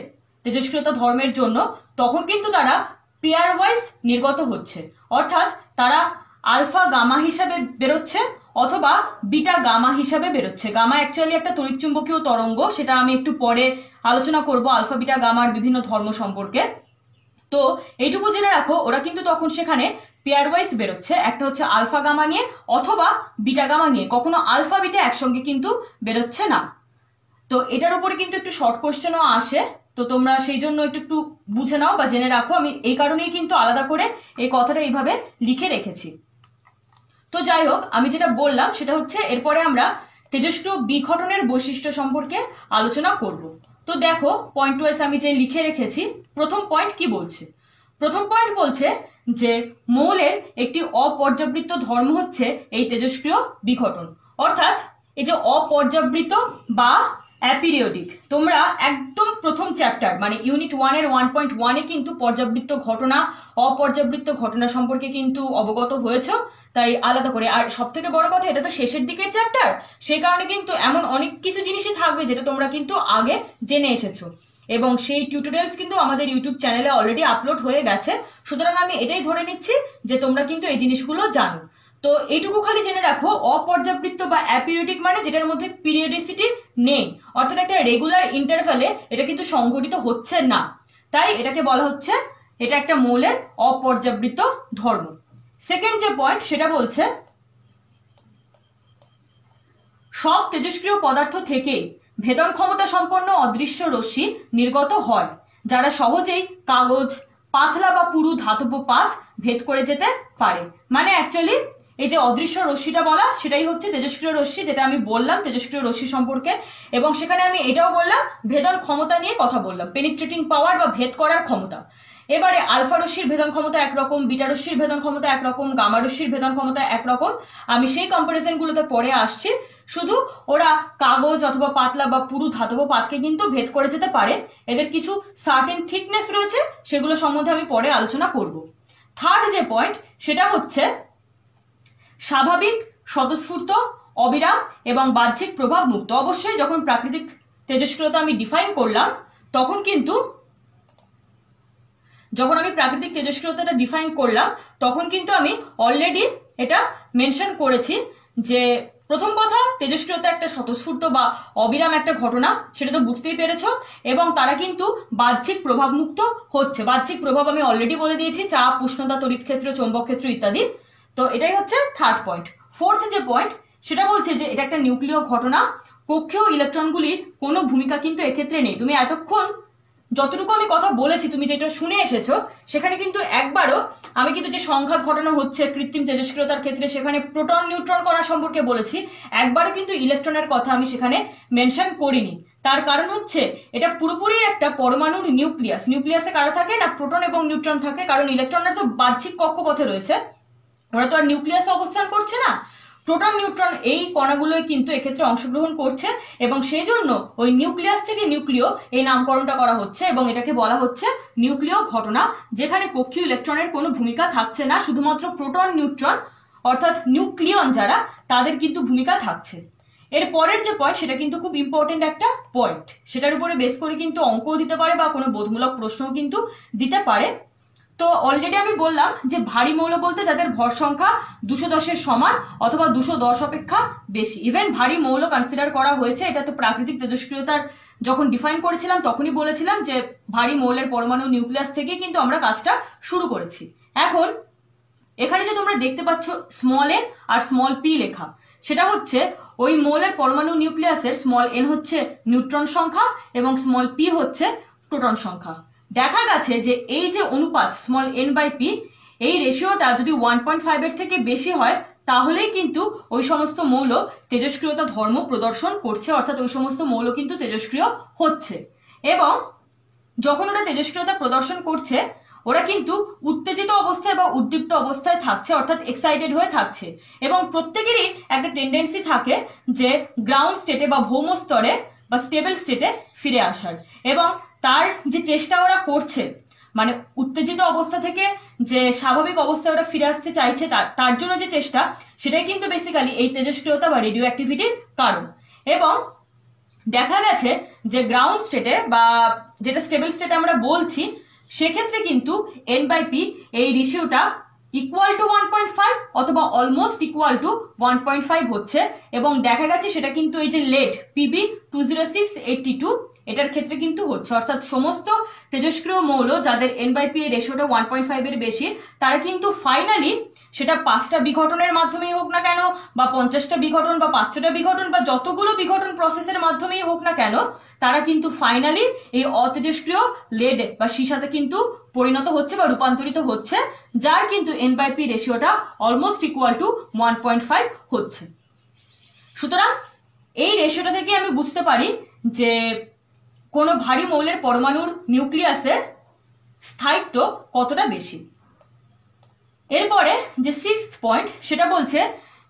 তেজস্ক্রিয়তা ধর্মের জন্য, তখন কিন্তু তারা পেয়ার ওয়াইজ নির্গত হচ্ছে, অর্থাৎ তারা আলফা গামা হিসাবে বেরোচ্ছে অথবা বিটা গামা হিসাবে বেরোচ্ছে। গামা অ্যাকচুয়ালি একটা তড়িৎচুম্বকীয় তরঙ্গ, সেটা আমি একটু পরে আলোচনা করব আলফা বিটা গামার বিভিন্ন ধর্ম সম্পর্কে। তো এইটুকু জেনে রাখো ওরা কিন্তু তখন সেখানে পেয়ার ওয়াইজ বেরোচ্ছে, একটা হচ্ছে আলফা গামা নিয়ে অথবা বিটা গামা নিয়ে, কখনো আলফা বিটা একসঙ্গে কিন্তু বেরোচ্ছে না। তো এটার উপরে কিন্তু একটু শর্ট কোশ্চেনও আসে, তো তোমরা সেই জন্য একটু বুঝে নাও বা জেনে রাখো। আমি এই কারণেই কিন্তু আলাদা করে এই কথাটা এইভাবে লিখে রেখেছি। তো যাই হোক, আমি যেটা বললাম সেটা হচ্ছে এরপরে আমরা তেজস্ক্রিয় বিঘটনের বৈশিষ্ট্য সম্পর্কে আলোচনা করব। তো দেখো পয়েন্ট ওয়াইজ আমি যে লিখে রেখেছি, প্রথম পয়েন্ট কি বলছে? প্রথম পয়েন্ট বলছে যে মৌলের একটি অপর্যাবৃত্ত ধর্ম হচ্ছে এই তেজস্ক্রিয় বিঘটন। অর্থাৎ এই যে অপর্যাবৃত্ত বা অ্যাপিরিয়ডিক, তোমরা একদম প্রথম চ্যাপ্টার মানে ইউনিট 1 এর 1.1 কিন্তু পর্যাবৃত্ত ঘটনা অপর্যাবৃত্ত ঘটনা সম্পর্কে কিন্তু অবগত হয়েছে, তাই আলাদা করে। আর সব থেকে বড় কথা, এটা তো শেষের দিকের চ্যাপ্টার, সেই কারণে কিন্তু এমন অনেক কিছু জিনিসই থাকবে যেটা তোমরা কিন্তু আগে জেনে এসেছো, এবং সেই টিউটোরিয়ালস কিন্তু আমাদের ইউটিউব চ্যানেলে অলরেডি আপলোড হয়ে গেছে। সুতরাং আমি এটাই ধরে নিচ্ছি যে তোমরা কিন্তু এই জিনিসগুলো জানো। তো এইটুকু খালি জেনে রাখো, অপর্যাবৃত্ত বা অ্যাপিরিয়ডিক মানে যেটার মধ্যে পিরিয়ডিসিটি নেই, অর্থাৎ একটা রেগুলার ইন্টারভ্যালে এটা কিন্তু সংঘটিত হচ্ছে না, তাই এটাকে বলা হচ্ছে এটা একটা মৌলের অপর্যাবৃত্ত ধর্ম। সেকেন্ড যে পয়েন্ট সেটা বলছে সব তেজস্ক্রিয় পদার্থ থেকে ভেদন ক্ষমতা সম্পন্ন অদৃশ্য রশ্মি নির্গত হয়, যারা সহজেই কাগজ, পাতলা বা পুরু ধাতব পাত ভেদ করে যেতে পারে। মানে অ্যাকচুয়ালি এই যে অদৃশ্য রশ্মিটা বলা, সেটাই হচ্ছে তেজস্ক্রিয় রশ্মি, যেটা আমি বললাম তেজস্ক্রিয় রশ্মি সম্পর্কে। এবং সেখানে আমি এটাও বললাম, ভেদন ক্ষমতা নিয়ে কথা বললাম, পেনিট্রেটিং পাওয়ার বা ভেদ করার ক্ষমতা। এবারে আলফা রশ্মির ভেদন ক্ষমতা একরকম, বিটা রশ্মির ভেদন ক্ষমতা একরকম, গামা রশ্মির ভেদন ক্ষমতা একরকম। আমি সেই কম্পারিজন গুলোতে পরে আসছি। শুধু ওরা কাগজ অথবা পাতলা বা পুরু ধাতব পাতকে কিন্তু ভেদ করে যেতে পারে, এদের কিছু সার্টেন থিকনেস রয়েছে, সেগুলো সম্বন্ধে আমি পরে আলোচনা করব। থার্ড যে পয়েন্ট সেটা হচ্ছে স্বাভাবিক, স্বতঃস্ফূর্ত, অবিরাম এবং বাহ্যিক প্রভাব মুক্ত। অবশ্যই যখন প্রাকৃতিক তেজস্ক্রিয়তা আমি ডিফাইন করলাম তখন কিন্তু যখন আমি প্রাকৃতিক তেজস্ক্রিয়তাটা ডিফাইন করলাম তখন কিন্তু আমি অলরেডি এটা মেনশন করেছি যে প্রথম কথা, তেজস্ক্রিয়তা একটা স্বতঃস্ফূর্ত বা অবিরাম একটা ঘটনা, সেটা তো বুঝতেই পেরেছো। এবং তারা কিন্তু বাহ্যিক প্রভাব মুক্ত হচ্ছে। বাহ্যিক প্রভাব আমি অলরেডি বলে দিয়েছি, চাপ, উষ্ণতা, তড়িৎ ক্ষেত্র, চৌম্বক ক্ষেত্র ইত্যাদি। তো এটাই হচ্ছে থার্ড পয়েন্ট। ফোর্থ যে পয়েন্ট সেটা বলছে যে এটা একটা নিউক্লিয় ঘটনা, কক্ষীয় ইলেকট্রনগুলির কোনো ভূমিকা কিন্তু এক্ষেত্রে নেই। তুমি এতক্ষণ যতটুকু আমি কথা বলেছি, তুমি যেটা শুনে এসেছো, সেখানে কিন্তু একবারও আমি কিন্তু যে সংঘাত ঘটানো হচ্ছে কৃত্রিম তেজস্ক্রিয়তার ক্ষেত্রে, সেখানে প্রোটন নিউট্রন কণা সম্পর্কে বলেছি, একবারও কিন্তু ইলেকট্রনের কথা আমি সেখানে মেনশন করিনি। তার কারণ হচ্ছে এটা পুরোপুরি একটা পরমাণুর নিউক্লিয়াস। নিউক্লিয়াসে কারা থাকে না, প্রোটন এবং নিউট্রন থাকে, কারণ ইলেকট্রনরা তো বাহ্যিক কক্ষপথে রয়েছে, ওরা তো আর নিউক্লিয়াসে অবস্থান করছে না। প্রোটন নিউট্রন এই কণাগুলোই কিন্তু এক্ষেত্রে অংশগ্রহণ করছে, এবং সেই জন্য ওই নিউক্লিয়াস থেকে নিউক্লিয় এই নামকরণটা করা হচ্ছে, এবং এটাকে বলা হচ্ছে নিউক্লিয় ঘটনা, যেখানে কক্ষীয় ইলেকট্রনের কোনো ভূমিকা থাকছে না, শুধুমাত্র প্রোটন নিউট্রন অর্থাৎ নিউক্লিয়ন যারা, তাদের কিন্তু ভূমিকা থাকছে। এর পরের যে পয়েন্ট সেটা কিন্তু খুব ইম্পর্টেন্ট একটা পয়েন্ট, সেটার উপরে বেস করে কিন্তু অঙ্কও দিতে পারে বা কোনো বোধমূলক প্রশ্নও কিন্তু দিতে পারে। তো অলরেডি আমি বললাম যে ভারী মৌল বলতে যাদের ভর সংখ্যা 210 এর সমান অথবা 210 অপেক্ষা বেশি। ইভেন ভারী মৌল কনসিডার করা হয়েছে, এটা তো প্রাকৃতিক তেজস্ক্রিয়তার যখন ডিফাইন করেছিলাম তখনই বলেছিলাম যে ভারী মৌলের পরমাণু নিউক্লিয়াস থেকে কিন্তু আমরা কাজটা শুরু করেছি। এখন এখানে যে তোমরা দেখতে পাচ্ছ স্মল এন আর স্মল পি লেখা, সেটা হচ্ছে ওই মৌলের পরমাণু নিউক্লিয়াসের স্মল এন হচ্ছে নিউট্রন সংখ্যা এবং স্মল পি হচ্ছে প্রোটন সংখ্যা। দেখা গেছে যে এই যে অনুপাত স্মল এন বাই পি, এই রেশিওটা যদি 1.5 এর থেকে বেশি হয় তাহলেই কিন্তু ওই সমস্ত মৌল তেজস্ক্রিয়তা ধর্ম প্রদর্শন করছে, অর্থাৎ ওই সমস্ত মৌল কিন্তু তেজস্ক্রিয় হচ্ছে। এবং যখন ওরা তেজস্ক্রিয়তা প্রদর্শন করছে, ওরা কিন্তু উত্তেজিত অবস্থায় বা উদ্দীপ্ত অবস্থায় থাকছে, অর্থাৎ এক্সাইটেড হয়ে থাকছে। এবং প্রত্যেকেরই একটা টেন্ডেন্সি থাকে যে গ্রাউন্ড স্টেটে বা ভৌম স্তরে বা স্টেবল স্টেটে ফিরে আসার, এবং তার যে চেষ্টা ওরা করছে, মানে উত্তেজিত অবস্থা থেকে যে স্বাভাবিক অবস্থায় ওরা ফিরে আসতে চাইছে, তার জন্য যে চেষ্টা, সেটাই কিন্তু বেসিক্যালি এই তেজস্ক্রিয়তা বা রেডিও অ্যাক্টিভিটির কারণ। এবং দেখা গেছে যে গ্রাউন্ড স্টেটে বা যেটা স্টেবল স্টেটে আমরা বলছি, সেক্ষেত্রে কিন্তু এন বাই পি এই রেশিওটা ইকুয়াল টু 1.5 অথবা অলমোস্ট ইকুয়াল টু 1.5 হচ্ছে, এবং দেখা গেছে সেটা কিন্তু এই যে লেড পিবি 20682 এটার ক্ষেত্রে কিন্তু হচ্ছে। অর্থাৎ সমস্ত তেজস্ক্রিয় মৌল যাদের N/P এর রেশিওটা 1.5 এর বেশি, তারা কিন্তু ফাইনালি সেটা 5টা বিঘটনের মাধ্যমেই হোক না কেন, বা 50টা বিঘটন বা 500টা বিঘটন বা যতগুলো বিঘটন প্রসেসের মাধ্যমেই হোক না কেন, তারা কিন্তু ফাইনালি এই অতেজস্ক্রিয় লেড বা সীসাতে কিন্তু পরিণত হচ্ছে বা রূপান্তরিত হচ্ছে, যার কিন্তু N/P রেশিওটা অলমোস্ট ইকুয়াল টু 1.5 হচ্ছে। সুতরাং এই রেশিওটা থেকে আমি বুঝতে পারি যে কোনো ভারী মৌলের পরমাণুর নিউক্লিয়াসের স্থায়িত্ব কতটা বেশি। এরপরে যে 6th পয়েন্ট সেটা বলছে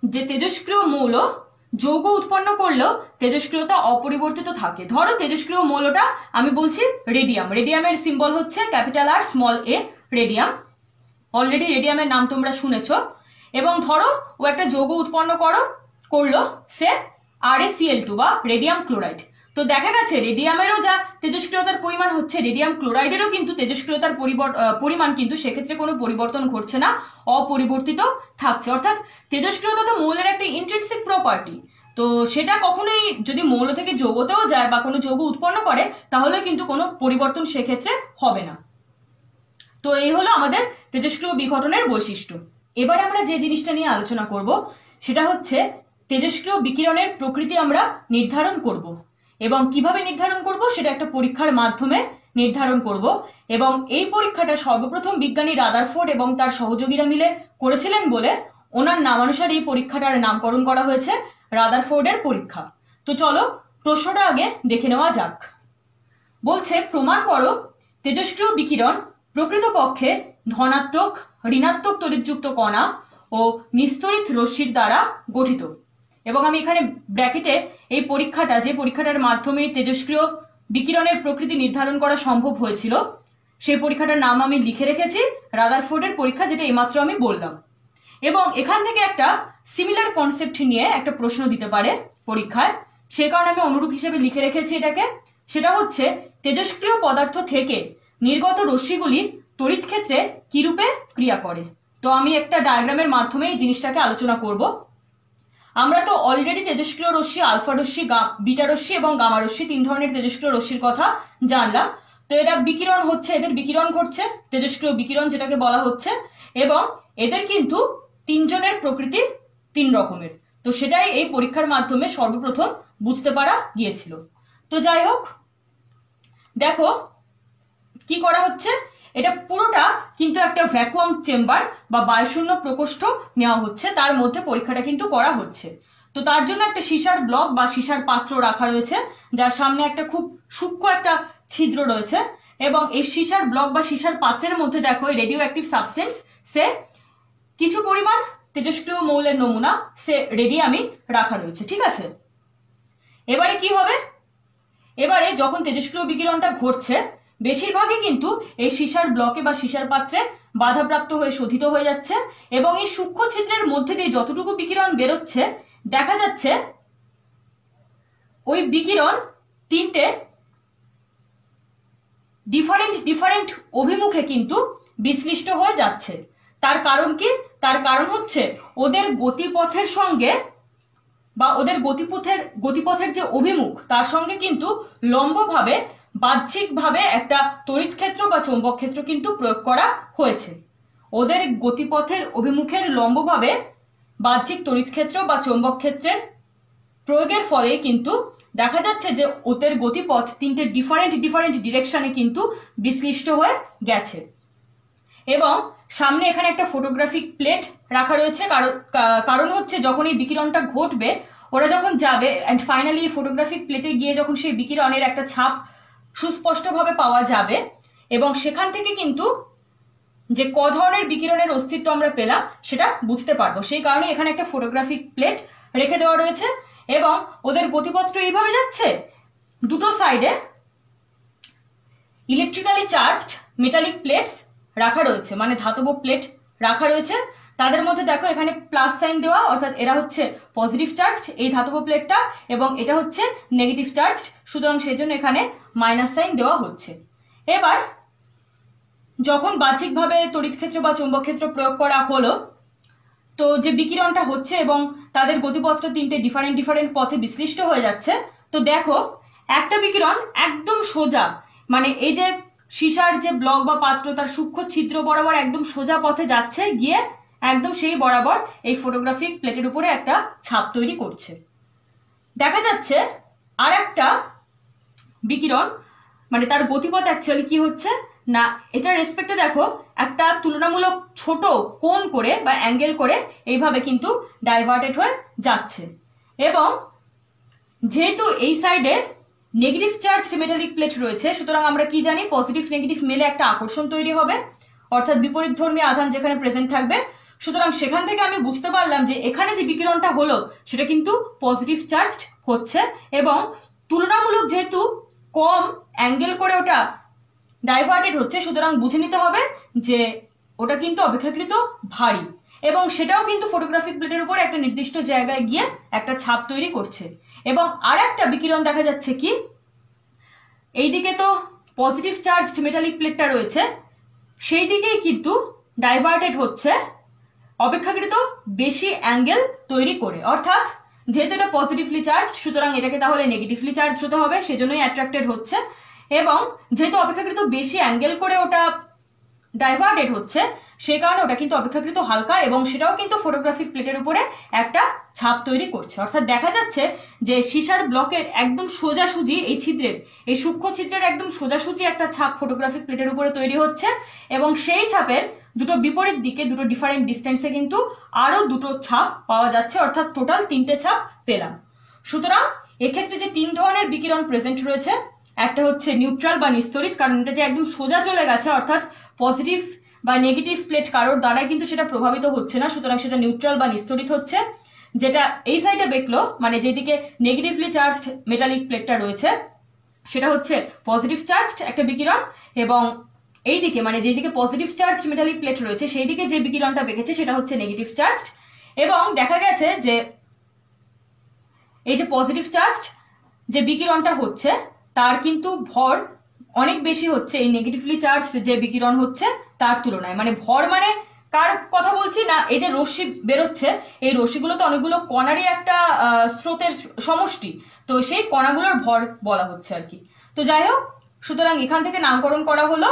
যে তেজস্ক্রিয় মৌল যৌগ উৎপন্ন করলেও তেজস্ক্রিয়তা অপরিবর্তিত থাকে। ধরো তেজস্ক্রিয় মৌলটা আমি বলছি রেডিয়াম, রেডিয়ামের সিম্বল হচ্ছে ক্যাপিটাল আর স্মল এ, রেডিয়াম। অলরেডি রেডিয়ামের নাম তোমরা শুনেছ। এবং ধরো ও একটা যৌগ উৎপন্ন করলো সে RaCl2 বা রেডিয়াম ক্লোরাইড। তো দেখা গেছে রেডিয়ামেরও যা তেজস্ক্রিয়তার পরিমাণ হচ্ছে, রেডিয়াম ক্লোরাইডেরও কিন্তু তেজস্ক্রিয়তার পরিমাণ কিন্তু সেক্ষেত্রে কোনো পরিবর্তন ঘটছে না, অপরিবর্তিত থাকছে। অর্থাৎ তেজস্ক্রিয়তা তো মৌলের একটা ইন্ট্রিনসিক প্রপার্টি, তো সেটা কখনোই যদি মৌল থেকে যৌগতেও যায় বা কোনো যৌগ উৎপন্ন করে তাহলে কিন্তু কোনো পরিবর্তন সেক্ষেত্রে হবে না। তো এই হলো আমাদের তেজস্ক্রিয় বিঘটনের বৈশিষ্ট্য। এবারে আমরা যে জিনিসটা নিয়ে আলোচনা করব সেটা হচ্ছে তেজস্ক্রিয় বিকিরণের প্রকৃতি আমরা নির্ধারণ করব, এবং কিভাবে নির্ধারণ করব সেটা একটা পরীক্ষার মাধ্যমে নির্ধারণ করব। এবং এই পরীক্ষাটা সর্বপ্রথম বিজ্ঞানী রাদারফোর্ড এবং তার সহযোগীরা মিলে করেছিলেন বলে ওনার নামানুসারে এই পরীক্ষাটার নামকরণ করা হয়েছে রাদারফোর্ডের পরীক্ষা। তো চলো প্রশ্নটা আগে দেখে নেওয়া যাক। বলছে প্রমাণ করো তেজস্ক্রিয় বিকিরণ প্রকৃতপক্ষে ধনাত্মক ঋণাত্মক তড়িৎযুক্ত কণা ও নিস্তড়িত রশ্মির দ্বারা গঠিত। এবং আমি এখানে ব্র্যাকেটে এই পরীক্ষাটা, যে পরীক্ষাটার মাধ্যমে তেজস্ক্রিয় বিকিরণের প্রকৃতি নির্ধারণ করা সম্ভব হয়েছিল, সেই পরীক্ষাটার নাম আমি লিখে রেখেছি রাদারফোর্ডের পরীক্ষা, যেটা এইমাত্র আমি বললাম। এবং এখান থেকে একটা সিমিলার কনসেপ্ট নিয়ে একটা প্রশ্ন দিতে পারে পরীক্ষায়, সে কারণে আমি অনুরূপ হিসেবে লিখে রেখেছি এটাকে। সেটা হচ্ছে তেজস্ক্রিয় পদার্থ থেকে নির্গত রশ্মিগুলি তড়িৎ ক্ষেত্রে কি রূপে ক্রিয়া করে। তো আমি একটা ডায়াগ্রামের মাধ্যমে এই জিনিসটাকে আলোচনা করব। আমরা তো অলরেডি তেজস্ক্রিয় রশ্মি, আলফা রশ্মি, বিটা রশ্মি এবং গামা রশ্মি, 3 ধরনের তেজস্ক্রিয় রশ্মির কথা জানলাম। তো এরা বিকিরণ হচ্ছে, এদের বিকিরণ ঘটছে, তেজস্ক্রিয় বিকিরণ যেটাকে বলা হচ্ছে, এবং এদের কিন্তু 3 জনের প্রকৃতি 3 রকমের। তো সেটাই এই পরীক্ষার মাধ্যমে সর্বপ্রথম বুঝতে পারা গিয়েছিল। তো যাই হোক, দেখো কি করা হচ্ছে, এটা পুরোটা কিন্তু একটা ভ্যাকুয়াম চেম্বার বা বায়ুশূন্য প্রকোষ্ঠ নেওয়া হচ্ছে, তার মধ্যে পরীক্ষাটা কিন্তু করা হচ্ছে। তো তার জন্য একটা সীসার ব্লক বা সীসার পাত্র রাখা রয়েছে, যার সামনে একটা খুব সূক্ষ্ম একটা ছিদ্র রয়েছে, এবং এই সীসার ব্লক বা সীসার পাত্রের মধ্যে দেখো রেডিও অ্যাক্টিভ সাবস্টেন্স, সে কিছু পরিমাণ তেজস্ক্রিয় মৌলের নমুনা, সে রেডিয়ামই রাখা রয়েছে। ঠিক আছে, এবারে কি হবে, এবারে যখন তেজস্ক্রিয় বিকিরণটা ঘটছে বেশিরভাগই কিন্তু এই সীসার ব্লকে বা সীসার পাত্রে বাধাপ্রাপ্ত হয়ে শোধিত হয়ে যাচ্ছে, এবং এই সূক্ষ্ম ছিদ্রের মধ্যে দিয়ে যতটুকু বিকিরণ বেরোচ্ছে দেখা যাচ্ছে ওই বিকিরণ 3টে ডিফারেন্ট অভিমুখে কিন্তু বিশ্লিষ্ট হয়ে যাচ্ছে। তার কারণ কি? তার কারণ হচ্ছে ওদের গতিপথের সঙ্গে বা ওদের গতিপথের যে অভিমুখ তার সঙ্গে কিন্তু লম্বভাবে বাহ্যিকভাবে একটা তড়িৎ ক্ষেত্র বা চৌম্বক ক্ষেত্র কিন্তু প্রয়োগ করা হয়েছে। ওদের গতিপথের অভিমুখের লম্বভাবে বাহ্যিক তড়িৎ ক্ষেত্র বা চৌম্বক ক্ষেত্রের প্রয়োগের ফলে কিন্তু দেখা যাচ্ছে যে ওদের গতিপথ 3টে ডিফারেন্ট ডিরেকশনে কিন্তু বিশ্লিষ্ট হয়ে গেছে। এবং সামনে এখানে একটা ফটোগ্রাফিক প্লেট রাখা রয়েছে, কারণ হচ্ছে যখন এই বিকিরণটা ঘটবে ওরা যখন যাবে অ্যান্ড ফাইনালি ফটোগ্রাফিক প্লেটে গিয়ে যখন সেই বিকিরণের একটা ছাপ সুস্পষ্টভাবে পাওয়া যাবে, এবং সেখান থেকে কিন্তু যে ক ধরনের বিকিরণের অস্তিত্ব আমরা পেলাম সেটা বুঝতে পারবো। সেই কারণে এখানে একটা ফটোগ্রাফিক প্লেট রেখে দেওয়া রয়েছে, এবং ওদের গতিপথটা এইভাবে যাচ্ছে, দুটো সাইডে ইলেকট্রিক্যালি চার্জড মেটালিক প্লেটস রাখা রয়েছে, মানে ধাতব প্লেট রাখা রয়েছে। তাদের মধ্যে দেখো এখানে প্লাস সাইন দেওয়া, অর্থাৎ এরা হচ্ছে পজিটিভ চার্জড এই ধাতব প্লেটটা, এবং এটা হচ্ছে নেগেটিভ চার্জড, সুতরাং সেই জন্য এখানে মাইনাস সাইন দেওয়া হচ্ছে। এবার যখন বাহ্যিকভাবে তড়িৎ ক্ষেত্র বা চৌম্বক ক্ষেত্র প্রয়োগ করা হলো, তো যে বিকিরণটা হচ্ছে এবং তাদের গতিপথটা তিনটে ডিফারেন্ট পথে বিশ্লিষ্ট হয়ে যাচ্ছে। তো দেখো, একটা বিকিরণ একদম সোজা, মানে এই যে সীসার যে ব্লক বা পাত্র তার সূক্ষ্ম ছিদ্র বরাবর একদম সোজা পথে যাচ্ছে, গিয়ে একদম সেই বরাবর এই ফটোগ্রাফিক প্লেটের উপরে একটা ছাপ তৈরি করছে। দেখা যাচ্ছে আর একটা বিকিরণ, মানে তার গতিপথ অ্যাকচুয়ালি কি হচ্ছে না, এটার রেসপেক্টে দেখো একটা তুলনামূলক ছোট কোণ করে বা অ্যাঙ্গেল করে এইভাবে কিন্তু ডাইভার্টেড হয়ে যাচ্ছে। এবং যেহেতু এই সাইডে নেগেটিভ চার্জ মেটালিক প্লেট রয়েছে, সুতরাং আমরা কি জানি, পজিটিভ নেগেটিভ মেলে একটা আকর্ষণ তৈরি হবে, অর্থাৎ বিপরীতধর্মী আধান যেখানে প্রেজেন্ট থাকবে। সুতরাং সেখান থেকে আমি বুঝতে পারলাম যে এখানে যে বিকিরণটা হলো সেটা কিন্তু পজিটিভ চার্জ হচ্ছে, এবং তুলনামূলক যেহেতু কম অ্যাঙ্গেল করে ওটা ডাইভার্টেড হচ্ছে, সুতরাং বুঝে নিতে হবে যে ওটা কিন্তু অপেক্ষাকৃত ভারী, এবং সেটাও কিন্তু ফটোগ্রাফিক প্লেটের উপরে একটা নির্দিষ্ট জায়গায় গিয়ে একটা ছাপ তৈরি করছে। এবং আর একটা বিকিরণ দেখা যাচ্ছে কি, এইদিকে তো পজিটিভ চার্জ মেটালিক প্লেটটা রয়েছে, সেই দিকেই কিন্তু ডাইভার্টেড হচ্ছে অপেক্ষাকৃত বেশি অ্যাঙ্গেল তৈরি করে, অর্থাৎ যেহেতু এটা পজিটিভলি চার্জ, সুতরাং এটাকে তাহলে নেগেটিভলি চার্জ হতে হবে, সেজন্যই অ্যাট্রাক্টেড হচ্ছে। এবং যেহেতু অপেক্ষাকৃত বেশি অ্যাঙ্গেল করে ওটা ডাইভার্টেড হচ্ছে, সেই কারণে ওটা কিন্তু অপেক্ষাকৃত হালকা, এবং সেটাও কিন্তু ফটোগ্রাফিক প্লেটের উপরে একটা ছাপ তৈরি করছে। অর্থাৎ দেখা যাচ্ছে যে সীসার ব্লকের একদম সোজাসুজি এই ছিদ্রের, এই সূক্ষ্ম ছিদ্রের একদম সোজাসুজি একটা ছাপ ফটোগ্রাফিক প্লেটের উপরে তৈরি হচ্ছে, এবং সেই ছাপের দুটো বিপরীত দিকে দুটো ডিফারেন্ট ডিস্টেন্সে কিন্তু আরো দুটো ছাপ পাওয়া যাচ্ছে, অর্থাৎ টোটাল তিনটে ছাপ পেলাম। সুতরাং এক্ষেত্রে যে তিন ধরনের বিকিরণ প্রেজেন্ট রয়েছে, একটা হচ্ছে নিউট্রাল বা নিস্তড়িত, কারণ এটা যে একদম সোজা চলে গেছে, অর্থাৎ পজিটিভ বা নেগেটিভ প্লেট কারোর দ্বারাই কিন্তু সেটা প্রভাবিত হচ্ছে না, সুতরাং সেটা নিউট্রাল বা নিস্তড়িত হচ্ছে। যেটা এই সাইডে বেঁকলো, মানে যেদিকে নেগেটিভলি চার্জড মেটালিক প্লেটটা রয়েছে, সেটা হচ্ছে পজিটিভ চার্জড একটা বিকিরণ, এবং এই দিকে মানে যেদিকে পজিটিভ চার্জ মেটালিক প্লেট রয়েছে সেই দিকে যে বিকিরণটা বেঁকেছে সেটা হচ্ছে নেগেটিভ চার্জড। এবং দেখা গেছে যে এই যে পজিটিভ চার্জড যে বিকিরণটা হচ্ছে তার কিন্তু ভর অনেক বেশি হচ্ছে এই নেগেটিভলি চার্জড যে বিকিরণ হচ্ছে তার তুলনায়। মানে ভর মানে কার কথা বলছি না, এই যে রশ্মি বেরোচ্ছে, এই রশ্মিগুলো তো অনেকগুলো কণারই একটা স্রোতের সমষ্টি, তো সেই কণাগুলোর ভর বলা হচ্ছে আর কি। তো যাই হোক, সুতরাং এখান থেকে নামকরণ করা হলো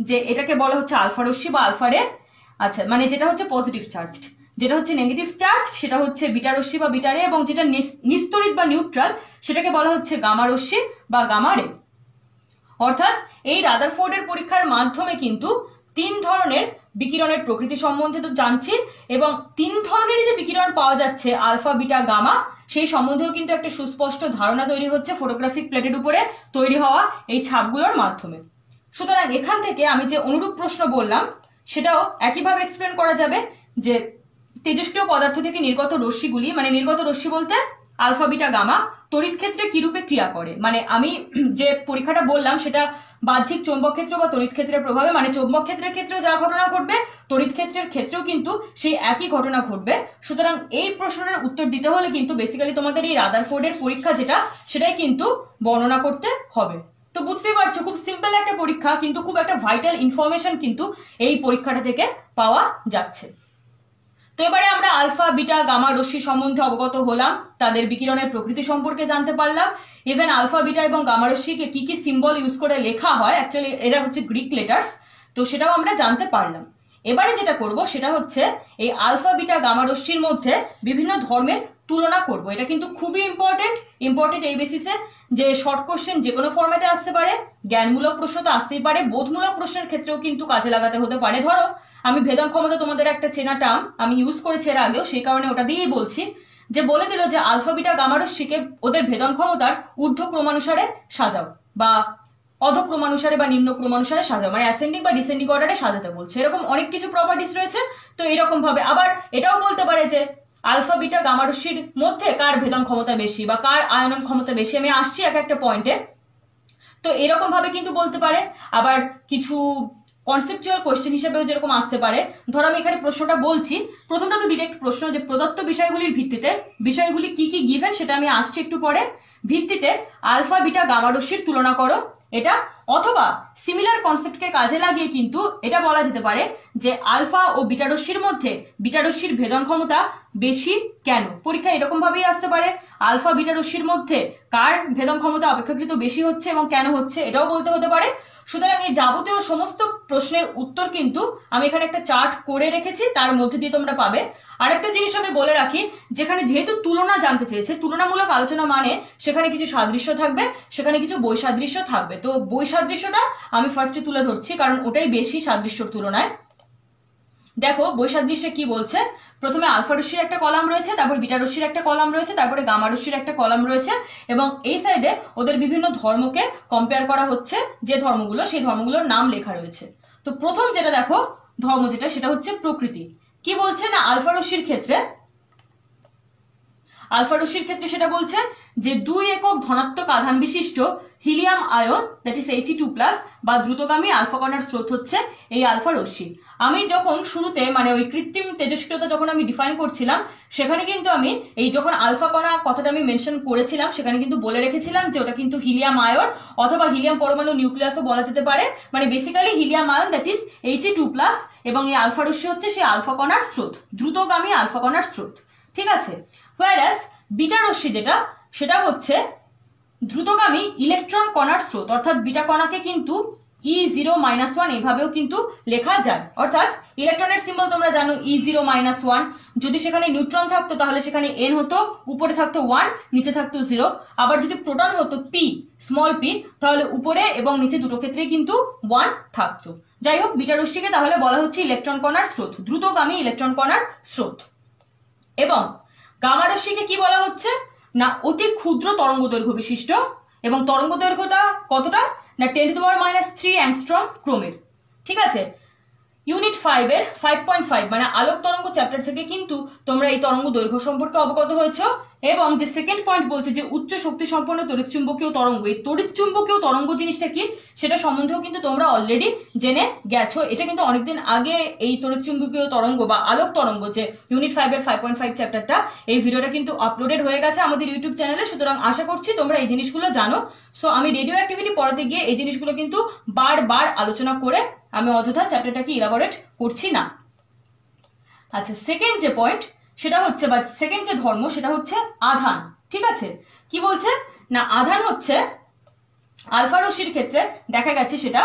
যে এটাকে বলা হচ্ছে আলফা রশ্মি বা আলফা রে। আচ্ছা, মানে যেটা হচ্ছে পজিটিভ চার্জড, যেটা হচ্ছে নেগেটিভ চার্জ সেটা হচ্ছে বিটা রশ্মি বা বিটা রে, এবং যেটা নিস্তড়িত বা নিউট্রাল সেটাকে বলা হচ্ছে গামা রশ্মি বা গামা রে। অর্থাৎ এই রাদারফোর্ডের পরীক্ষার মাধ্যমে কিন্তু তিন ধরনের বিকিরণের প্রকৃতি সম্বন্ধে তো জানছি, এবং তিন ধরনের যে বিকিরণ পাওয়া যাচ্ছে আলফা বিটা গামা, সেই সম্বন্ধেও কিন্তু একটা সুস্পষ্ট ধারণা তৈরি হচ্ছে ফটোগ্রাফিক প্লেটের উপরে তৈরি হওয়া এই ছাপগুলোর মাধ্যমে। সুতরাং এখান থেকে আমি যে অনুরূপ প্রশ্ন বললাম সেটাও একইভাবে এক্সপ্লেন করা যাবে যে তেজস্ক্রিয় পদার্থ থেকে নির্গত রশ্মিগুলি, মানে নির্গত রশ্মি বলতে আলফা বিটা গামা, তড়িৎ ক্ষেত্রে কিরূপে ক্রিয়া করে। মানে আমি যে পরীক্ষাটা বললাম সেটা বাহ্যিক চৌম্বক ক্ষেত্র বা তড়িৎ ক্ষেত্রের প্রভাবে, মানে চৌম্বক ক্ষেত্রের ক্ষেত্রেও যা ঘটনা ঘটবে তড়িৎ ক্ষেত্রের ক্ষেত্রেও কিন্তু সেই একই ঘটনা ঘটবে। সুতরাং এই প্রশ্নের উত্তর দিতে হলে কিন্তু বেসিক্যালি তোমাদের এই রাদারফোর্ডের পরীক্ষা যেটা সেটাই কিন্তু বর্ণনা করতে হবে। তো বুঝতেই পারছো খুব সিম্পল একটা পরীক্ষা, কিন্তু খুব একটা ভাইটাল ইনফরমেশন কিন্তু এই পরীক্ষাটা থেকে পাওয়া যাচ্ছে। তো এবারে আমরা আলফা বিটা গামা রশ্মি সম্বন্ধে অবগত হলাম, তাদের বিকিরণের প্রকৃতি সম্পর্কে জানতে পারলাম, ইভেন আলফা বিটা এবং গামা রশ্মিকে কি কি সিম্বল ইউজ করে লেখা হয়, অ্যাকচুয়ালি এরা হচ্ছে গ্রিক লেটার্স, তো সেটাও আমরা জানতে পারলাম। এবারে যেটা করব সেটা হচ্ছে এই আলফা বিটা গামা রশ্মির মধ্যে বিভিন্ন ধর্মের তুলনা করব। এটা কিন্তু খুবই ইম্পর্টেন্ট এই বেসিসে যে শর্ট কোশ্চেন যে কোনো ফরম্যাটে আসতে পারে, জ্ঞানমূলক প্রশ্ন তো আসতেই পারে, বোধমূলক প্রশ্নের ক্ষেত্রেও কিন্তু কাজে লাগাতে হতে পারে। ধরো আমি ভেদন ক্ষমতা তোমাদের একটা চেনা টার্ম আমি ইউজ করেছি এর আগেও, সেই কারণে ওটা দিয়েই বলছি, যে বলে দিল যে আলফা বিটা গামা রশ্মিকে ওদের ভেদন ক্ষমতার ঊর্ধ্ব ক্রমানুসারে সাজাও, বা অধ ক্রমানুসারে বা নিম্ন ক্রমানুসারে সাজাও, মানে অ্যাসেন্ডিং বা ডিসেন্ডিং অর্ডারে সাজাতে বলছে। এরকম অনেক কিছু প্রপার্টিস রয়েছে। তো এরকম ভাবে আবার এটাও বলতে পারে যে আলফা বিটা গামা রশ্মির মধ্যে কার ভেদন ক্ষমতা বেশি বা কার আয়নন ক্ষমতা বেশি, আমি আসছি এক একটা পয়েন্টে। তো এরকম ভাবে কিন্তু বলতে পারে। আবার কিছু কনসেপচুয়াল কোয়েশ্চেন হিসেবেও যেরকম আসতে পারে, ধরো আমি এখানে প্রশ্নটা বলছি, প্রথমটা তো ডিরেক্ট প্রশ্ন যে প্রদত্ত বিষয়গুলির ভিত্তিতে বিষয়গুলি কি কি গিভেন সেটা আমি আসছি একটু পরে, ভিত্তিতে আলফা বিটা গামা রশ্মির তুলনা করো এটা, অথবা সিমিলার কনসেপ্টকে কাজে লাগিয়ে কিন্তু এটা বলা যেতে পারে যে আলফা ও বিটা রশ্মির মধ্যে বিটা রশ্মির ভেদন ক্ষমতা বেশি কেন। পরীক্ষায় এরকম ভাবেই আসতে পারে, আলফা বিটা রশ্মির মধ্যে কার ভেদন ক্ষমতা অপেক্ষাকৃত বেশি হচ্ছে এবং কেন হচ্ছে, এটাও বলতে হতে পারে। সুতরাং এই যাবতীয় সমস্ত প্রশ্নের উত্তর কিন্তু আমি এখানে একটা চার্ট করে রেখেছি, তার মধ্যে দিয়ে তোমরা পাবে। আরেকটা জিনিস আমি বলে রাখি, যেখানে যেহেতু তুলনা জানতে চেয়েছে, তুলনামূলক আলোচনা মানে সেখানে কিছু সাদৃশ্য থাকবে, সেখানে কিছু বৈসাদৃশ্য থাকবে। তো বৈসাদৃশ্যটা আমি ফার্স্টে তুলে ধরছি, কারণ ওটাই বেশি সাদৃশ্যর তুলনায়। দেখো বৈসাদৃশ্যে কি বলছে, প্রথমে আলফা রশ্মির একটা কলাম রয়েছে, তারপর বিটা রশ্মির একটা কলাম রয়েছে, তারপরে গামা রশ্মির একটা কলাম রয়েছে, এবং এই সাইডে ওদের বিভিন্ন ধর্মকে কম্পেয়ার করা হচ্ছে, যে ধর্মগুলো সেই ধর্মগুলোর নাম লেখা রয়েছে। তো প্রথম যেটা দেখো ধর্ম যেটা, সেটা হচ্ছে প্রকৃতি। কি বলছে না আলফা রশ্মির ক্ষেত্রে সেটা বলছে যে 2 একক ধনাত্মক আধান বিশিষ্ট helium ion that is He2+ বা দ্রুতগামী আলফা কণার স্রোত হচ্ছে এই আলফা রশ্মি। আমি যখন শুরুতে মানে ওই কৃত্রিম তেজস্ক্রিয়তা যখন আমি ডিফাইন করছিলাম, সেখানে কিন্তু আমি এই যখন আলফা কণা কথাটা আমি মেনশন করেছিলাম, সেখানে কিন্তু বলে রেখেছিলাম যে ওটা কিন্তু হিলিয়াম আয়ন অথবা হিলিয়াম পরমাণু নিউক্লিয়াসও বলা যেতে পারে, মানে basically helium ion that is He2+, এবং এই আলফা রশ্মি হচ্ছে সেই আলফা কণার স্রোত, দ্রুতগামী আলফা কণার স্রোত। ঠিক আছে, whereas বিটা রশ্মি যেটা, সেটা হচ্ছে দ্রুতগামী ইলেকট্রন কণার স্রোত, অর্থাৎ বিটা কণাকে কিন্তু E0-1 এভাবেও কিন্তু লেখা যায়। অর্থাৎ ইলেকট্রনের সিম্বল তোমরা জানো E0-1, যদি সেখানে নিউট্রন থাকতো তাহলে সেখানে N হতো, উপরে থাকতো 1, নিচে থাকতো 0। আবার যদি প্রোটন হতো P, স্মল p, তাহলে উপরে এবং নিচে দুটো ক্ষেত্রেই কিন্তু 1 থাকতো। যাই হোক, বিটা রশ্মিকে তাহলে বলা হচ্ছে ইলেকট্রন কণার স্রোত, দ্রুতগামী ইলেকট্রন কণার স্রোত। এবং গামা রশ্মিকে কি বলা হচ্ছে না অতি ক্ষুদ্র তরঙ্গ দৈর্ঘ্য বিশিষ্ট, এবং তরঙ্গ দৈর্ঘ্যটা কতটা না 10⁻³ অ্যাংস্ট্রম ক্রমের। ঠিক আছে, ইউনিট 5 এর 5.5 মানে আলোক তরঙ্গ চ্যাপ্টার থেকে কিন্তু তোমরা এই তরঙ্গ দৈর্ঘ্য সম্পর্কে অবগত হয়েছো। এবং যে সেকেন্ড পয়েন্ট বলছে যে উচ্চ শক্তি সম্পন্ন তড়িৎ চুম্বকীয় তরঙ্গ, এই তড়িৎ চুম্বকীয় তরঙ্গ জিনিসটা কি সেটা সম্বন্ধেও কিন্তু তোমরা অলরেডি জেনে গেছো। এটা কিন্তু অনেকদিন আগে এই তড়িৎ চুম্বকীয় তরঙ্গ বা আলোক তরঙ্গ যে ইউনিট 5 এর 5.5 চ্যাপ্টারটা, এই ভিডিওটা কিন্তু আপলোডেড হয়ে গেছে আমাদের ইউটিউব চ্যানেলে। সুতরাং আশা করছি তোমরা এই জিনিসগুলো জানো। সো আমি রেডিও অ্যাক্টিভিটি পড়াতে গিয়ে এই জিনিসগুলো কিন্তু বারবার আলোচনা করে আমি অযথা চ্যাপ্টারটাকে ইলাবোরেট করছি না। আচ্ছা, সেকেন্ড যে পয়েন্ট সেটা হচ্ছে বা সেকেন্ড যে ধর্ম সেটা হচ্ছে আধান। ঠিক আছে, কি বলছে না আধান হচ্ছে আলফা রশ্মির ক্ষেত্রে দেখা গেছে সেটা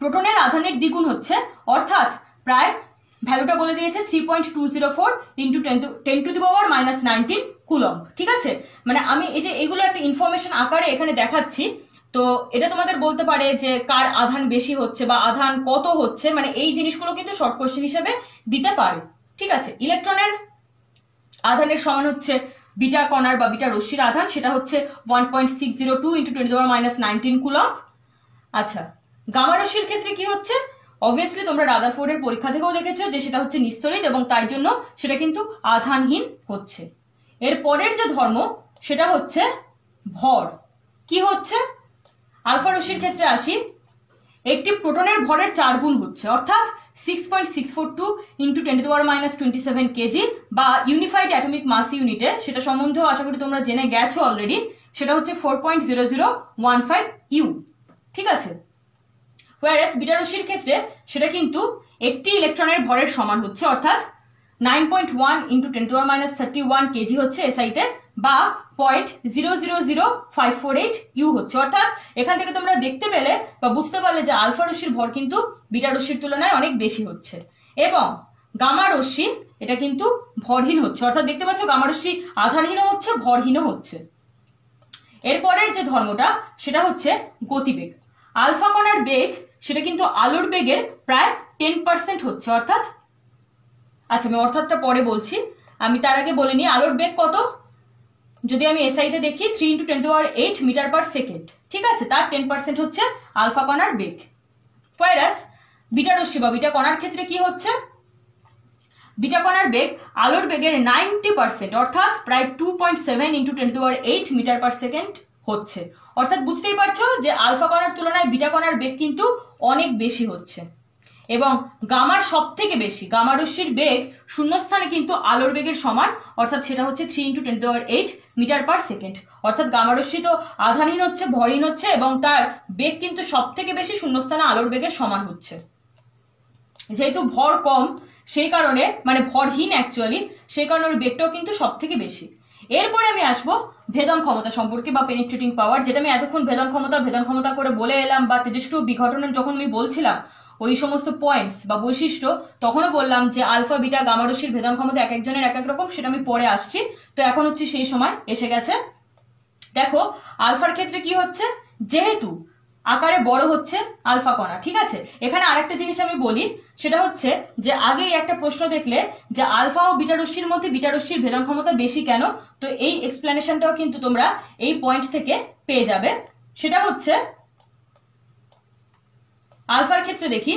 প্রোটনের আধানের দ্বিগুণ হচ্ছে, অর্থাৎ প্রায় ভ্যালুটা বলে দিয়েছে 3.204 × 10⁻⁻19 কুলম্ব। ঠিক আছে, মানে আমি এই যে এগুলো একটা ইনফরমেশন আকারে এখানে দেখাচ্ছি, তো এটা তোমাদের বলতে পারে যে কার আধান বেশি হচ্ছে বা আধান কত হচ্ছে, মানে এই জিনিসগুলো কিন্তু শর্ট কোশ্চেন হিসেবে দিতে পারে। ঠিক আছে, ইলেকট্রনের আধানের সমান হচ্ছে বিটা কণার বা বিটা রশ্মির আধান, সেটা হচ্ছে 1.602 × 10⁻19 কুলম্ব। আচ্ছা, গামা রশ্মির ক্ষেত্রে কি হচ্ছে, অবভিয়াসলি তোমরা রাদারফোর্ডের পরীক্ষা থেকেও দেখেছো যে সেটা হচ্ছে নিস্তড়িত এবং তাই জন্য সেটা কিন্তু আধানহীন হচ্ছে। এর পরের যে ধর্ম সেটা হচ্ছে ভর। কি হচ্ছে, আলফা রশ্মির ক্ষেত্রে আসি, একটি প্রোটনের ভরের 4 গুণ হচ্ছে, অর্থাৎ 6.642 × 10⁻27 কেজি বা ইউনিফাইড অ্যাটমিক মাস ইউনিটে, সেটা সম্বন্ধেও আশা করি তোমরা জেনে গেছো অলরেডি, সেটা হচ্ছে 4.0015 ইউ। ঠিক আছে, whereas বিটা রশ্মির ক্ষেত্রে সেটা কিন্তু একটি ইলেকট্রনের ভরের সমান হচ্ছে, অর্থাৎ 9.1 × 10⁻31 কেজি হচ্ছে এসআইতে বা 0.000548 ইউ হচ্ছে। অর্থাৎ এখান থেকে তোমরা দেখতে পেলে বা বুঝতে পারলে যে আলফা রশ্মির ভর কিন্তু বিটা রশ্মির তুলনায় অনেক বেশি হচ্ছে, এবং গামা রশ্মি এটা কিন্তু ভরহীন হচ্ছে, অর্থাৎ দেখতে পাচ্ছ গামা রশ্মি আধানহীন হচ্ছে, ভরহীন হচ্ছে। এরপরের যে ধর্মটা সেটা হচ্ছে গতিবেগ। আলফা কণার বেগ সেটা কিন্তু আলোর বেগের প্রায় 10% হচ্ছে, অর্থাৎ আচ্ছা আমি অর্থাৎটা পরে বলছি, আমি তার আগে বলে নিই আলোর বেগ কত। যদি আমি এসআইতে দেখি 3 × 10⁸ মিটার/সেকেন্ড। ঠিক আছে, তার 10% হচ্ছে আলফা কণার বেগ। whereas বিটা রশ্মি বা বিটা কণার ক্ষেত্রে কি হচ্ছে, বিটা কণার বেগ আলোর বেগের 90%, অর্থাৎ প্রায় 2.7 × 10⁸ মিটার/সেকেন্ড হচ্ছে। অর্থাৎ বুঝতেই পারছো যে আলফা কণার তুলনায় বিটা কণার বেগ কিন্তু অনেক বেশি হচ্ছে। এবং গামার সব থেকে বেশি, গামা রশ্মির বেগ শূন্যস্থানে কিন্তু আলোর বেগের সমান, অর্থাৎ সেটা হচ্ছে 3 × 10⁸ মিটার পার সেকেন্ড। অর্থাৎ গামা রশ্মি তো আধানহীন হচ্ছে, ভরহীন হচ্ছে, এবং তার বেগ কিন্তু সব থেকে বেশি শূন্যস্থানে আলোর বেগের সমান হচ্ছে। যেহেতু ভর কম সেই কারণে, মানে ভরহীন অ্যাকচুয়ালি, সেই কারণে ওর বেগটাও কিন্তু সব থেকে বেশি। এরপরে আমি আসবো ভেদন ক্ষমতা সম্পর্কে বা পেনিট্রেটিং পাওয়ার, যেটা আমি এতক্ষণ ভেদন ক্ষমতা করে বলে এলাম, বা তেজস্ক্রিয় বিঘটনের যখন আমি বলছিলাম ওই সমস্ত পয়েন্টস বা বৈশিষ্ট্য, তখনও বললাম যে আলফা বিটা গামা রশ্মির ভেদন ক্ষমতা এক একজনের এক এক রকম, সেটা আমি পরে আসছি। তো এখন হচ্ছে সেই সময় এসে গেছে। দেখো আলফার ক্ষেত্রে কি হচ্ছে, যেহেতু আকারে বড় হচ্ছে আলফা কণা, ঠিক আছে। এখানে আরেকটা জিনিস আমি বলি, সেটা হচ্ছে যে আগেই একটা প্রশ্ন দেখলে যে আলফা ও বিটা রশ্মির মধ্যে বিটা রশ্মির ভেদন ক্ষমতা বেশি কেন, তো এই এক্সপ্লেনেশনটাও কিন্তু তোমরা এই পয়েন্ট থেকে পেয়ে যাবে। সেটা হচ্ছে আলফার ক্ষেত্রে দেখি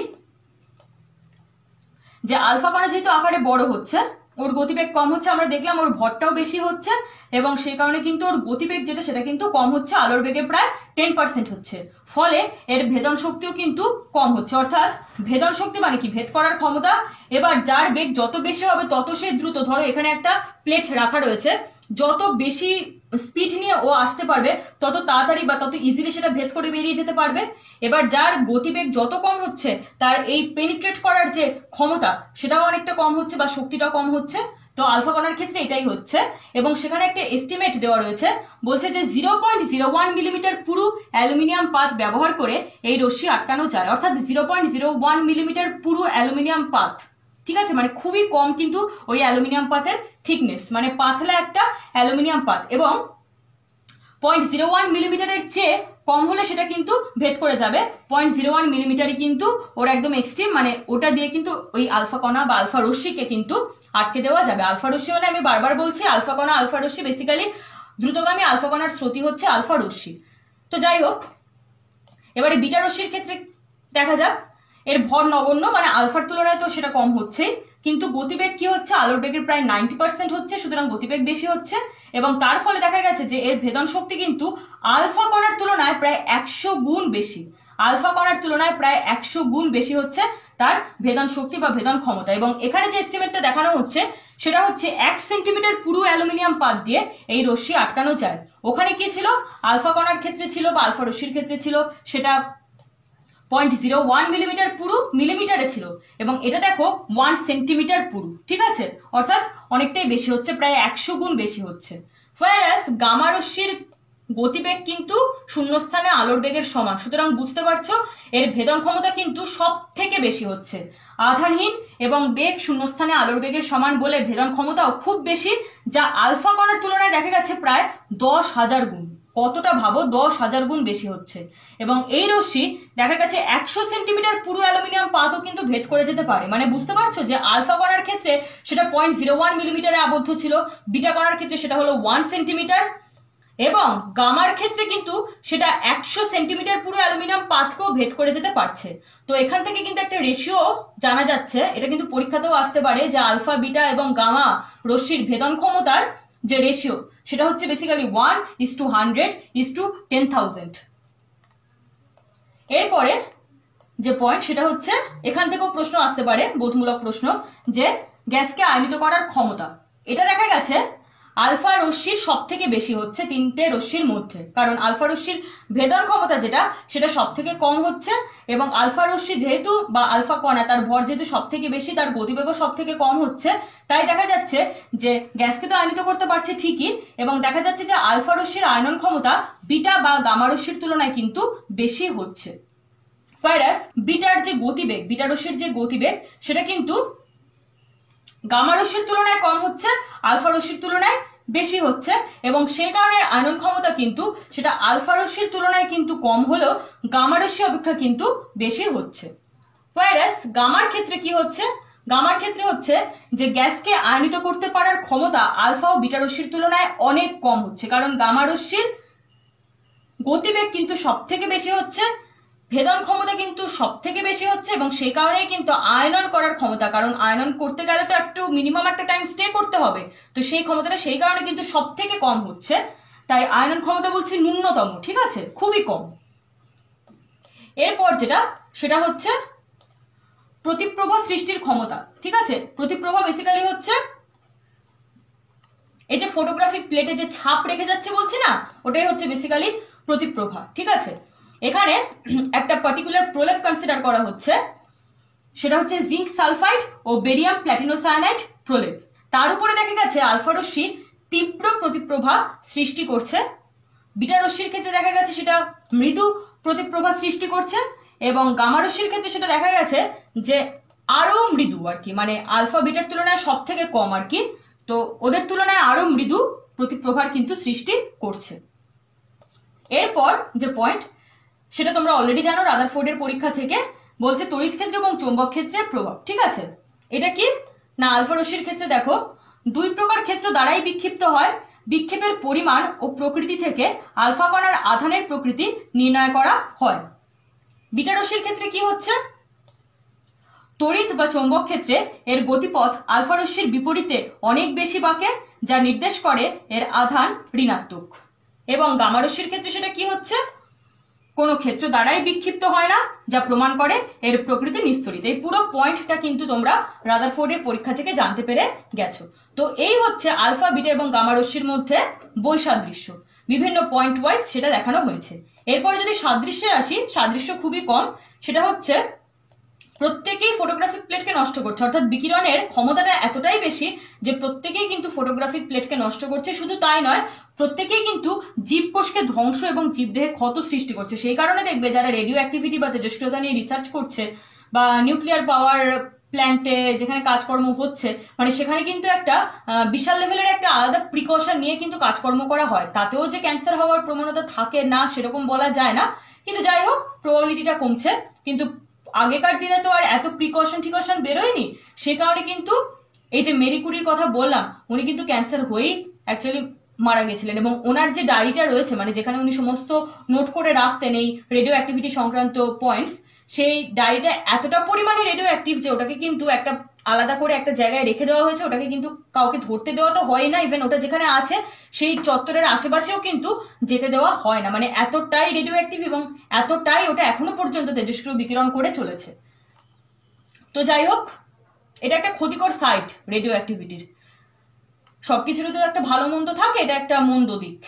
যে আলফা কণা যেহেতু আকারে বড় হচ্ছে, ওর গতিবেগ কম হচ্ছে, আমরা দেখলাম ওর ভরটাও বেশি হচ্ছে, এবং সেই কারণে কিন্তু ওর গতিবেগ যেটা সেটা কিন্তু কম হচ্ছে, আলোর বেগে প্রায় 10% হচ্ছে। ফলে এর ভেদন শক্তিও কিন্তু কম হচ্ছে। অর্থাৎ ভেদন শক্তি মানে কি, ভেদ করার ক্ষমতা। এবার যার বেগ যত বেশি হবে তত সে দ্রুত, ধরো এখানে একটা প্লেট রাখা রয়েছে, যত বেশি স্পিড নিয়ে ও আসতে পারবে তত তাড়াতাড়ি বা তত ইজিলি সেটা ভেদ করে বেরিয়ে যেতে পারবে। এবার যার গতিবেগ যত কম হচ্ছে তার এই পেনিট্রেট করার যে ক্ষমতা সেটাও অনেকটা কম হচ্ছে বা শক্তিটাও কম হচ্ছে। তো আলফা কণার ক্ষেত্রে এটাই হচ্ছে, এবং সেখানে একটা এস্টিমেট দেওয়া রয়েছে, বলছে যে 0.01 মিলিমিটার পুরু অ্যালুমিনিয়াম পাত ব্যবহার করে এই রশ্মি আটকানো যায়। অর্থাৎ 0.01 মিলিমিটার পুরু অ্যালুমিনিয়াম পাত, ঠিক আছে, মানে খুবই কম কিন্তু ওই অ্যালুমিনিয়াম পাতের থিকনেস, মানে পাতলা একটা অ্যালুমিনিয়াম পাত, এবং 0.01 মিলিমিটারের চেয়ে কম হলে সেটা কিন্তু ভেদ করে যাবে। 0.01 মিলিমিটারই কিন্তু ওর একদম এক্সট্রিম, মানে ওটা দিয়ে কিন্তু ওই আলফা কণা বা আলফা রশ্মিকে কিন্তু আটকে দেওয়া যাবে। আলফা রশ্মি মানে আমি বারবার বলছি আলফা কণা আলফা রশ্মি, বেসিক্যালি দ্রুতগামী আলফা কণার স্রোতই হচ্ছে আলফা রশ্মি। তো যাই হোক, এবারে বিটা রশ্মির ক্ষেত্রে দেখা যাক। এর ভর নগণ্য, মানে আলফার তুলনায় তো সেটা কম হচ্ছে, কিন্তু গতিবেগ কি হচ্ছে, আলোর বেগের প্রায় 90% হচ্ছে, সুতরাং গতিবেগ বেশি হচ্ছে, এবং তার ফলে দেখা গেছে যে এর ভেদন শক্তি কিন্তু আলফা কণার তুলনায় প্রায় 100 গুণ বেশি। আলফা কণার তুলনায় প্রায় 100 গুণ বেশি হচ্ছে তার ভেদন শক্তি বা ভেদন ক্ষমতা। এবং এখানে যে এস্টিমেটটা দেখানো হচ্ছে সেটা হচ্ছে 1 সেন্টিমিটার পুরু অ্যালুমিনিয়াম পাত দিয়ে এই রশ্মি আটকানো যায়। ওখানে কি ছিল, আলফা কণার ক্ষেত্রে ছিল বা আলফা রশ্মির ক্ষেত্রে ছিল সেটা 0.01 মিলিমিটার পুরু মিলিমিটারে ছিল, এবং এটা দেখো 1 সেন্টিমিটার পুরু, ঠিক আছে, অর্থাৎ অনেকটাই বেশি হচ্ছে, প্রায় 100 গুণ বেশি হচ্ছে। whereas গামা রশ্মির গতিবেগ কিন্তু শূন্যস্থানে আলোর বেগের সমান, সুতরাং বুঝতে পারছো এর ভেদন ক্ষমতা কিন্তু সব থেকে বেশি হচ্ছে। আধানহীন এবং বেগ শূন্যস্থানে আলোর বেগের সমান বলে ভেদন ক্ষমতাও খুব বেশি, যা আলফা কণার তুলনায় দেখা গেছে প্রায় 10,000 গুণ। কতটা ভাবো, 10,000 গুণ বেশি হচ্ছে। এবং এই রশ্মি দেখা গেছে 100 সেন্টিমিটার পুরু অ্যালুমিনিয়াম পাতও কিন্তু ভেদ করে যেতে পারে। মানে বুঝতে পারছো যে আলফা কণার ক্ষেত্রে সেটা 0.01 মিলিমিটারে আবদ্ধ ছিল, বিটা কণার ক্ষেত্রে সেটা হলো 1 সেন্টিমিটার, এবং গামার ক্ষেত্রে কিন্তু সেটা 100 সেন্টিমিটার পুরো অ্যালুমিনিয়াম পাতকেও ভেদ করে যেতে পারছে। তো এখান থেকে কিন্তু একটা রেশিও জানা যাচ্ছে, এটা কিন্তু পরীক্ষাতেও আসতে পারে, যে আলফা বিটা এবং গামা রশ্মির ভেদন ক্ষমতার যে রেশিও সেটা হচ্ছে বেসিক্যালি 1:100:10,000। এরপরে যে পয়েন্ট সেটা হচ্ছে, এখান থেকেও প্রশ্ন আসতে পারে, বোধমূলক প্রশ্ন, যে গ্যাসকে আয়নিত করার ক্ষমতা। এটা দেখা গেছে আলফা রশ্মির সব থেকে বেশি হচ্ছে তিনটে রশ্মির মধ্যে, কারণ আলফা রশ্মির ভেদন ক্ষমতা যেটা সেটা সব থেকে কম হচ্ছে, এবং আলফা রশ্মি যেহেতু বা আলফা কণা তার ভর যেহেতু সব থেকে বেশি, তার গতিবেগও সব থেকে কম হচ্ছে, তাই দেখা যাচ্ছে যে গ্যাসকে তো আয়নিত করতে পারছে ঠিকই, এবং দেখা যাচ্ছে যে আলফা রশ্মির আয়নন ক্ষমতা বিটা বা গামা রশ্মির তুলনায় কিন্তু বেশি হচ্ছে। whereas বিটার যে গতিবেগ, বিটা রশ্মির যে গতিবেগ সেটা কিন্তু গামা রশ্মির তুলনায় কম হচ্ছে, আলফা রশ্মির তুলনায় বেশি হচ্ছে, এবং সেই কারণে আয়নন ক্ষমতা কিন্তু সেটা আলফা রশ্মির তুলনায় কিন্তু কম হলেও গামা রশ্মি অপেক্ষা কিন্তু বেশি হচ্ছে। whereas গামার ক্ষেত্রে কি হচ্ছে, গামার ক্ষেত্রে হচ্ছে যে গ্যাসকে আয়নিত করতে পারার ক্ষমতা আলফা ও বিটা রশ্মির তুলনায় অনেক কম হচ্ছে, কারণ গামা রশ্মির গতিবেগ কিন্তু সব থেকে বেশি হচ্ছে, ভেদন ক্ষমতা কিন্তু সব থেকে বেশি হচ্ছে, এবং সেই কারণেই কিন্তু আয়নন করার ক্ষমতা, কারণ আয়নন করতে গেলে তো একটু মিনিমাম একটা টাইম স্টে করতে হবে, তো সেই ক্ষমতাটা সেই কারণে কিন্তু সব থেকে কম হচ্ছে। তাই আয়নন ক্ষমতা বলছি ন্যূনতম, ঠিক আছে, খুবই কম। এরপর যেটা সেটা হচ্ছে প্রতিপ্রভা সৃষ্টির ক্ষমতা। ঠিক আছে, প্রতিপ্রভা বেসিক্যালি হচ্ছে এই যে ফটোগ্রাফিক প্লেটে যে ছাপ রেখে যাচ্ছে বলছি না, ওটাই হচ্ছে বেসিক্যালি প্রতিপ্রভা। ঠিক আছে, এখানে একটা পার্টিকুলার প্রলেপ কনসিডার করা হচ্ছে, সেটা হচ্ছে জিঙ্ক সালফাইড ও বেরিয়াম প্ল্যাটিনোসায়ানাইড প্রলেপ। তার উপরে দেখা গেছে আলফা রশ্মি তীব্র প্রতিপ্রভা সৃষ্টি করছে, বিটা রশ্মির ক্ষেত্রে দেখা গেছে সেটা মৃদু প্রতিপ্রভা সৃষ্টি করছে, এবং গামা রশ্মির ক্ষেত্রে সেটা দেখা গেছে যে আরো মৃদু আর কি, মানে আলফা বিটার তুলনায় সব থেকে কম আর কি, তো ওদের তুলনায় আরো মৃদু প্রতিপ্রভার কিন্তু সৃষ্টি করছে। এরপর যে পয়েন্ট সেটা তোমরা অলরেডি জানো রাদারফোর্ডের পরীক্ষা থেকে, বলছে তড়িৎ ক্ষেত্র এবং চৌম্বক ক্ষেত্রের প্রভাব। ঠিক আছে, এটা কি না আলফা রশ্মির ক্ষেত্রে দেখো দুই প্রকার ক্ষেত্র দ্বারাই বিক্ষিপ্ত হয়, বিক্ষেপের পরিমাণ ও প্রকৃতি থেকে আলফা কণার আধানের প্রকৃতি নির্ণয় করা হয়। বিটা রশ্মির ক্ষেত্রে কি হচ্ছে, তড়িৎ বা চৌম্বক ক্ষেত্রে এর গতিপথ আলফা রশ্মির বিপরীতে অনেক বেশি বাঁকে, যা নির্দেশ করে এর আধান ঋণাত্মক। এবং গামা রশ্মির ক্ষেত্রে সেটা কি হচ্ছে, কোনো ক্ষেত্র দ্বারাই বিক্ষিপ্ত হয় না, যা প্রমাণ করে এর প্রকৃতি নিস্তরিত। এই পুরো পয়েন্টটা কিন্তু তোমরা রাদারফোর্ডের পরীক্ষা থেকে জানতে পেরে গেছো। তো এই হচ্ছে আলফা বিটা এবং গামা রশ্মির মধ্যে বৈসাদৃশ্য, বিভিন্ন পয়েন্ট ওয়াইজ সেটা দেখানো হয়েছে। এরপরে যদি সাদৃশ্যে আসি, সাদৃশ্য খুবই কম, সেটা হচ্ছে প্রত্যেকেই ফটোগ্রাফিক প্লেটকে নষ্ট করছে, অর্থাৎ বিকিরণের ক্ষমতাটা এতটাই বেশি যে প্রত্যেকেই কিন্তু ফটোগ্রাফিক প্লেটকে নষ্ট করছে। শুধু তাই নয়, প্রত্যেকেই কিন্তু জীবকোষকে ধ্বংস এবং জীবদেহে ক্ষত সৃষ্টি করছে। সেই কারণে দেখবে যারা রেডিও অ্যাক্টিভিটি বা তেজস্ক্রিয়তা নিয়ে রিসার্চ করছে বা নিউক্লিয়ার পাওয়ার প্ল্যান্টে যেখানে কাজকর্ম হচ্ছে, মানে সেখানে কিন্তু একটা বিশাল লেভেলের একটা আলাদা প্রিকশন নিয়ে কিন্তু কাজকর্ম করা হয়। তাতেও যে ক্যান্সার হওয়ার প্রবণতা থাকে না সেরকম বলা যায় না, কিন্তু যাই হোক প্রবাবিলিটিটা কমছে। কিন্তু আগেকার দিনে তো আর এত প্রিকশন বেরোয়নি, সে কারণে কিন্তু এই যে মেরি কুরির কথা বললাম, উনি কিন্তু ক্যান্সার হয়েই অ্যাকচুয়ালি মারা গেছিলেন। এবং ওনার যে ডায়েরিটা রয়েছে, মানে যেখানে উনি সমস্ত নোট করে রাখতেন এই রেডিও অ্যাক্টিভিটি সংক্রান্ত পয়েন্টস, সেই ডায়েরিটা এতটা পরিমাণে রেডিও অ্যাক্টিভ যে ওটাকে কিন্তু একটা আলাদা করে একটা জায়গায় রেখে দেওয়া হয়েছে, ওটাকে কিন্তু কাউকে ধরতে দেওয়া তো হয় না, ইভেন ওটা যেখানে আছে সেই চত্বরের আশেপাশেও কিন্তু যেতে দেওয়া হয় না, মানে এতটাই রেডিও অ্যাক্টিভ এবং এতটাই ওটা এখনো পর্যন্ত তেজস্ক্রিয় বিকিরণ করে চলেছে। তো যাই হোক, এটা একটা ক্ষতিকর সাইট রেডিও অ্যাক্টিভিটির, সবকিছুরই তো একটা ভালো মন্দ থাকে, এটা একটা মন্দ দিক।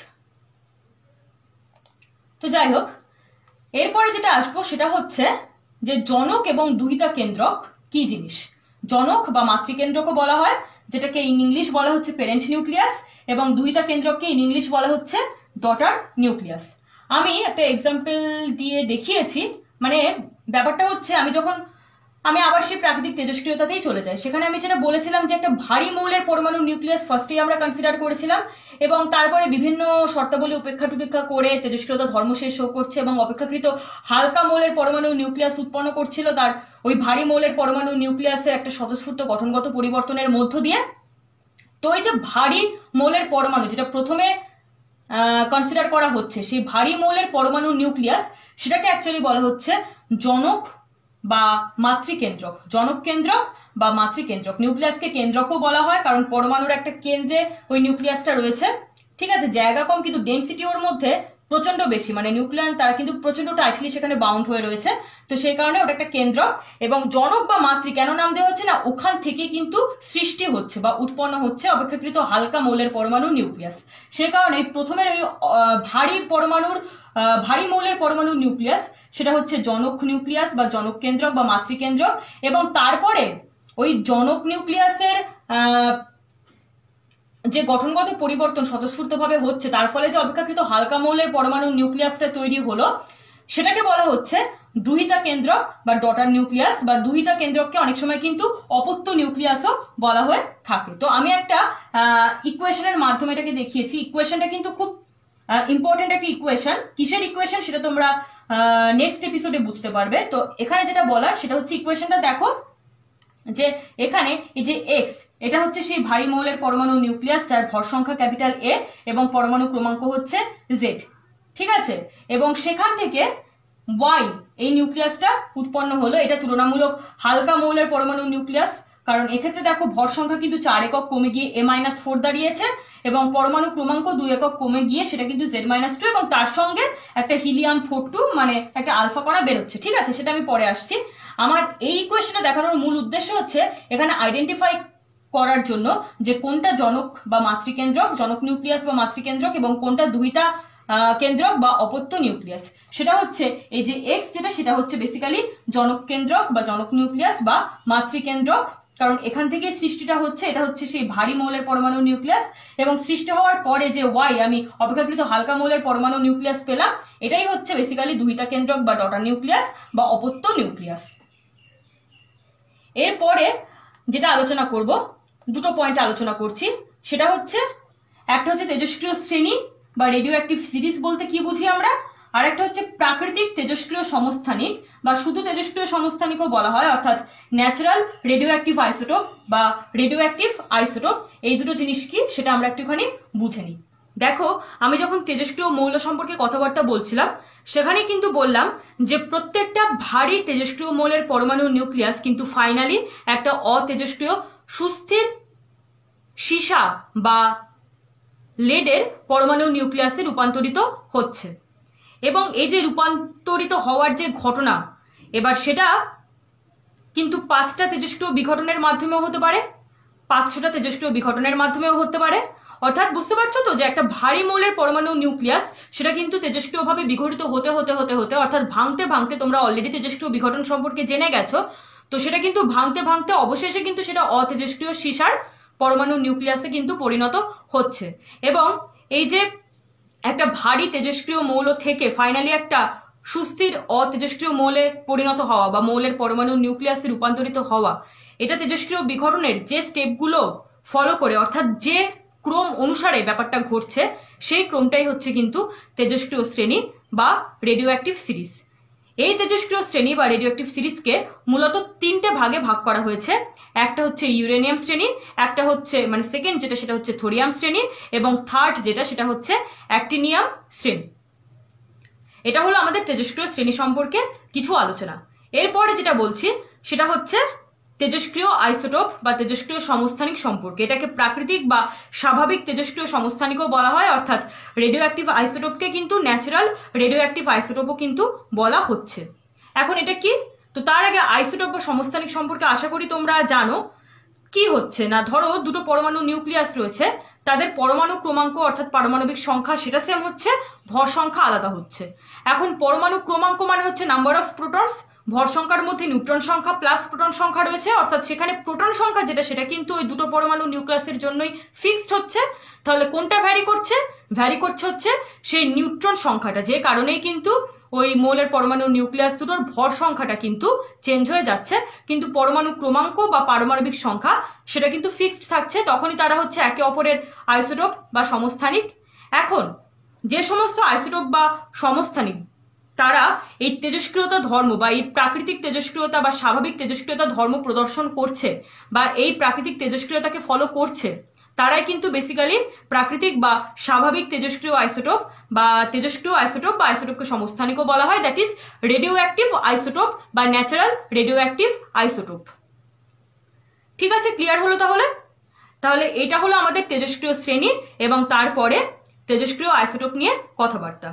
তো যাই হোক, এরপরে যেটা আসবো সেটা হচ্ছে যে জনক এবং দুহিতা কেন্দ্রক কি জিনিস। জনক বা মাতৃকেন্দ্রকও বলা হয়, যেটাকে ইন ইংলিশ বলা হচ্ছে প্যারেন্ট নিউক্লিয়াস, এবং দুহিতা কেন্দ্রককে ইন ইংলিশ বলা হচ্ছে ডটার নিউক্লিয়াস। আমি একটা এক্সাম্পল দিয়ে দেখিয়েছি, মানে ব্যাপারটা হচ্ছে আমি আবার সেই প্রাকৃতিক তেজস্ক্রিয়তাতেই চলে যাই। সেখানে আমি যেটা বলেছিলাম যে একটা ভারী মৌলের পরমাণু নিউক্লিয়াস ফার্স্টেই আমরা কনসিডার করেছিলাম, এবং তারপরে বিভিন্ন শর্তাবলী উপেক্ষা টুপেক্ষা করে তেজস্ক্রিয়তা ধর্মশেষ শো করছে এবং অপেক্ষাকৃত হালকা মৌলের পরমাণু নিউক্লিয়াস উৎপন্ন করছিল তার ওই ভারী মৌলের পরমাণু নিউক্লিয়াসের একটা স্বতঃস্ফূর্ত গঠনগত পরিবর্তনের মধ্য দিয়ে। তো এই যে ভারী মৌলের পরমাণু যেটা প্রথমে কনসিডার করা হচ্ছে, সেই ভারী মৌলের পরমাণু নিউক্লিয়াস, সেটাকে অ্যাকচুয়ালি বলা হচ্ছে জনক বা মাতৃকেন্দ্রক। জনক কেন্দ্রক বা মাতৃকেন্দ্রক। নিউক্লিয়াসকে কেন্দ্রকও বলা হয় কারণ পরমাণুর একটা কেন্দ্রে ওই নিউক্লিয়াসটা রয়েছে। ঠিক আছে, জায়গা কম কিন্তু ডেনসিটি ওর মধ্যে প্রচন্ড বেশি, মানে নিউক্লিয়ান তারা কিন্তু প্রচন্ড টাইটলি সেখানে বাউন্ড হয়ে রয়েছে, তো সেই কারণে ওটা একটা কেন্দ্রক। এবং জনক বা মাতৃ কেন নাম দেওয়া হচ্ছে না, ওখান থেকে কিন্তু সৃষ্টি হচ্ছে বা উৎপন্ন হচ্ছে অপেক্ষাকৃত হালকা মৌলের পরমাণু নিউক্লিয়াস। সে কারণে প্রথমের ওই ভারী মৌলের পরমাণু নিউক্লিয়াস সেটা হচ্ছে জনক নিউক্লিয়াস বা জনক কেন্দ্রক বা মাতৃকেন্দ্রক। এবং তারপরে ওই জনক নিউক্লিয়াসের যে গঠনগত পরিবর্তন স্বতঃস্ফূর্তভাবে হচ্ছে, তার ফলে যে অপেক্ষাকৃত হালকা মৌলের পরমাণু নিউক্লিয়াসটা তৈরি হলো, সেটাকে বলা হচ্ছে দুহিতা কেন্দ্রক বা ডটার নিউক্লিয়াস, বা দুহিতা কেন্দ্রককে অনেক সময় কিন্তু অপত্য নিউক্লিয়াসও বলা হয়ে থাকে। তো আমি একটা ইকুয়েশনের মাধ্যমে এটাকে দেখিয়েছি। ইকুয়েশনটা কিন্তু খুব ইম্পর্টেন্ট একটা ইকুয়েশন। কিসের ইকুয়েশন সেটা তোমরা নেক্সট এপিসোডে বুঝতে পারবে। তো এখানে যেটা বলার সেটা হচ্ছে, ইকুয়েশনটা দেখো যে এখানে এই যে এক্স, এটা হচ্ছে সেই ভারী মৌলের পরমাণু নিউক্লিয়াস যার ভর সংখ্যা ক্যাপিটাল এ এবং পরমাণু ক্রমাঙ্ক হচ্ছে জেড। ঠিক আছে, এবং সেখান থেকে ওয়াই এই নিউক্লিয়াসটা উৎপন্ন হলো, এটা তুলনামূলক হালকা মৌলের পরমাণু নিউক্লিয়াস কারণ এক্ষেত্রে দেখো ভর সংখ্যা কিন্তু 4 একক কমে গিয়ে a-4 দাঁড়িয়েছে এবং পরমাণু ক্রমাঙ্ক 2 একক কমে গিয়ে সেটা কিন্তু z-2 এবং তার সঙ্গে একটা হিলিয়াম 42 মানে একটা আলফা কণা বেরোচ্ছে। ঠিক আছে, সেটা আমি পরে আসছি। আমার এই ইকুয়েশনটা দেখানোর মূল উদ্দেশ্য হচ্ছে এখানে আইডেন্টিফাই করার জন্য যে কোনটা জনক বা মাতৃকেন্দ্রক, জনক নিউক্লিয়াস বা মাতৃকেন্দ্রক, এবং কোনটা দুইটা কেন্দ্রক বা অপত্য নিউক্লিয়াস। সেটা হচ্ছে এই যে এক্স যেটা, সেটা হচ্ছে বেসিক্যালি জনক কেন্দ্রক বা জনক নিউক্লিয়াস বা মাতৃকেন্দ্রক, কারণ এখান থেকে সৃষ্টিটা হচ্ছে, এটা হচ্ছে সেই ভারী মৌলের পরমাণু নিউক্লিয়াস, এবং সৃষ্টি হওয়ার পরে যে ওয়াই আমি অপেক্ষাকৃত হালকা মৌলের পরমাণু নিউক্লিয়াস পেলাম, এটাই হচ্ছে বেসিক্যালি দুইটা কেন্দ্রক বা ডটার নিউক্লিয়াস বা অপত্য নিউক্লিয়াস। এরপরে যেটা আলোচনা করব, দুটো পয়েন্ট আলোচনা করছি, সেটা হচ্ছে একটা হচ্ছে তেজস্ক্রিয় শ্রেণী বা রেডিও অ্যাক্টিভ সিরিজ বলতে কি বুঝি আমরা, আর একটা হচ্ছে প্রাকৃতিক তেজস্ক্রিয় সমস্থানিক বা শুধু তেজস্ক্রিয় সমস্থানিকও বলা হয়, অর্থাৎ ন্যাচারাল রেডিও অ্যাক্টিভ আইসোটোপ বা রেডিও অ্যাক্টিভ আইসোটোপ। এই দুটো জিনিস কি সেটা আমরা একটুখানি বুঝে নিই। দেখো, আমি যখন তেজস্ক্রিয় মৌল সম্পর্কে কথাবার্তা বলছিলাম সেখানে কিন্তু বললাম যে প্রত্যেকটা ভারী তেজস্ক্রিয় মৌলের পরমাণু নিউক্লিয়াস কিন্তু ফাইনালি একটা অতেজস্ক্রিয় সুস্থির সীসা বা লেডের পরমাণু নিউক্লিয়াসে রূপান্তরিত হচ্ছে, এবং এই যে রূপান্তরিত হওয়ার যে ঘটনা, এবার সেটা কিন্তু 5টা তেজস্ক্রিয় বিঘটনের মাধ্যমেও হতে পারে, 500টা তেজস্ক্রিয় বিঘটনের মাধ্যমেও হতে পারে। অর্থাৎ বুঝতে পারছো তো যে একটা ভারী মৌলের পরমাণু নিউক্লিয়াস সেটা কিন্তু তেজস্ক্রিয়ভাবে বিঘটিত হতে হতে হতে হতে অর্থাৎ ভাঙতে ভাঙতে, তোমরা অলরেডি তেজস্ক্রিয় বিঘটন সম্পর্কে জেনে গেছো, তো সেটা কিন্তু ভাঙতে ভাঙতে অবশেষে কিন্তু সেটা অতেজস্ক্রিয় সীসার পরমাণু নিউক্লিয়াসে কিন্তু পরিণত হচ্ছে। এবং এই যে একটা ভারী তেজস্ক্রিয় মৌল থেকে ফাইনালি একটা সুস্থির অতেজস্ক্রিয় মৌলে পরিণত হওয়া বা মৌলের পরমাণু নিউক্লিয়াসে রূপান্তরিত হওয়া, এটা তেজস্ক্রিয় বিঘটনের যে স্টেপগুলো ফলো করে, অর্থাৎ যে ক্রম অনুসারে ব্যাপারটা ঘটছে, সেই ক্রমটাই হচ্ছে কিন্তু তেজস্ক্রিয় শ্রেণী বা রেডিও অ্যাক্টিভ সিরিজ। এই তেজস্ক্রিয় শ্রেণী বা রেডিও অ্যাক্টিভ সিরিজকে মূলত 3টে ভাগে ভাগ করা হয়েছে। একটা হচ্ছে ইউরেনিয়াম শ্রেণী, একটা হচ্ছে মানে সেকেন্ড যেটা সেটা হচ্ছে থোরিয়াম শ্রেণী, এবং থার্ড যেটা সেটা হচ্ছে অ্যাক্টিনিয়াম শ্রেণী। এটা হলো আমাদের তেজস্ক্রিয় শ্রেণী সম্পর্কে কিছু আলোচনা। এরপরে যেটা বলছি সেটা হচ্ছে তেজস্ক্রিয় আইসোটোপ বা তেজস্ক্রিয় সমস্থানিক সম্পর্কে। এটাকে প্রাকৃতিক বা স্বাভাবিক তেজস্ক্রিয় সমস্থানিকও বলা হয়, অর্থাৎ রেডিও অ্যাক্টিভ আইসোটোপকে কিন্তু ন্যাচারাল রেডিও অ্যাক্টিভ আইসোটোপও কিন্তু বলা হচ্ছে। এখন এটা কি, তো তার আগে আইসোটোপ বা সমস্থানিক সম্পর্কে আশা করি তোমরা জানো। কি হচ্ছে না, ধরো দুটো পরমাণু নিউক্লিয়াস রয়েছে, তাদের পরমাণু ক্রমাঙ্ক অর্থাৎ পারমাণবিক সংখ্যা সেটা সেম হচ্ছে, ভর সংখ্যা আলাদা হচ্ছে। এখন পরমাণু ক্রমাঙ্ক মানে হচ্ছে নাম্বার অফ প্রোটনস, ভর সংখ্যার মধ্যে নিউট্রন সংখ্যা প্লাস প্রোটন সংখ্যা রয়েছে, অর্থাৎ সেখানে প্রোটন সংখ্যা যেটা সেটা কিন্তু ওই দুটো পরমাণু নিউক্লিয়াসের জন্যই ফিক্সড হচ্ছে। তাহলে কোনটা ভ্যারি করছে? ভ্যারি করছে হচ্ছে সেই নিউট্রন সংখ্যাটা, যে কারণেই কিন্তু ওই মৌলের পরমাণু নিউক্লিয়াস দুটোর ভর সংখ্যাটা কিন্তু চেঞ্জ হয়ে যাচ্ছে, কিন্তু পরমাণু ক্রমাঙ্ক বা পারমাণবিক সংখ্যা সেটা কিন্তু ফিক্সড থাকছে। তখনই তারা হচ্ছে একে অপরের আইসোটোপ বা সমস্থানিক। এখন যে সমস্ত আইসোটোপ বা সমস্থানিক তারা এই তেজস্ক্রিয়তা ধর্ম বা এই প্রাকৃতিক তেজস্ক্রিয়তা বা স্বাভাবিক তেজস্ক্রিয়তা ধর্ম প্রদর্শন করছে বা এই প্রাকৃতিক তেজস্ক্রিয়তাকে ফলো করছে, তারাই কিন্তু বেসিক্যালি প্রাকৃতিক বা স্বাভাবিক তেজস্ক্রিয় আইসোটোপ বা তেজস্ক্রিয় আইসোটোপ বা আইসোটোপকে সমস্থানিকও বলা হয়, that is radio active isotope বা ন্যাচারাল রেডিও অ্যাক্টিভ আইসোটোপ। ঠিক আছে, ক্লিয়ার হলো তাহলে? তাহলে এটা হলো আমাদের তেজস্ক্রিয় শ্রেণী এবং তারপরে তেজস্ক্রিয় আইসোটোপ নিয়ে কথাবার্তা।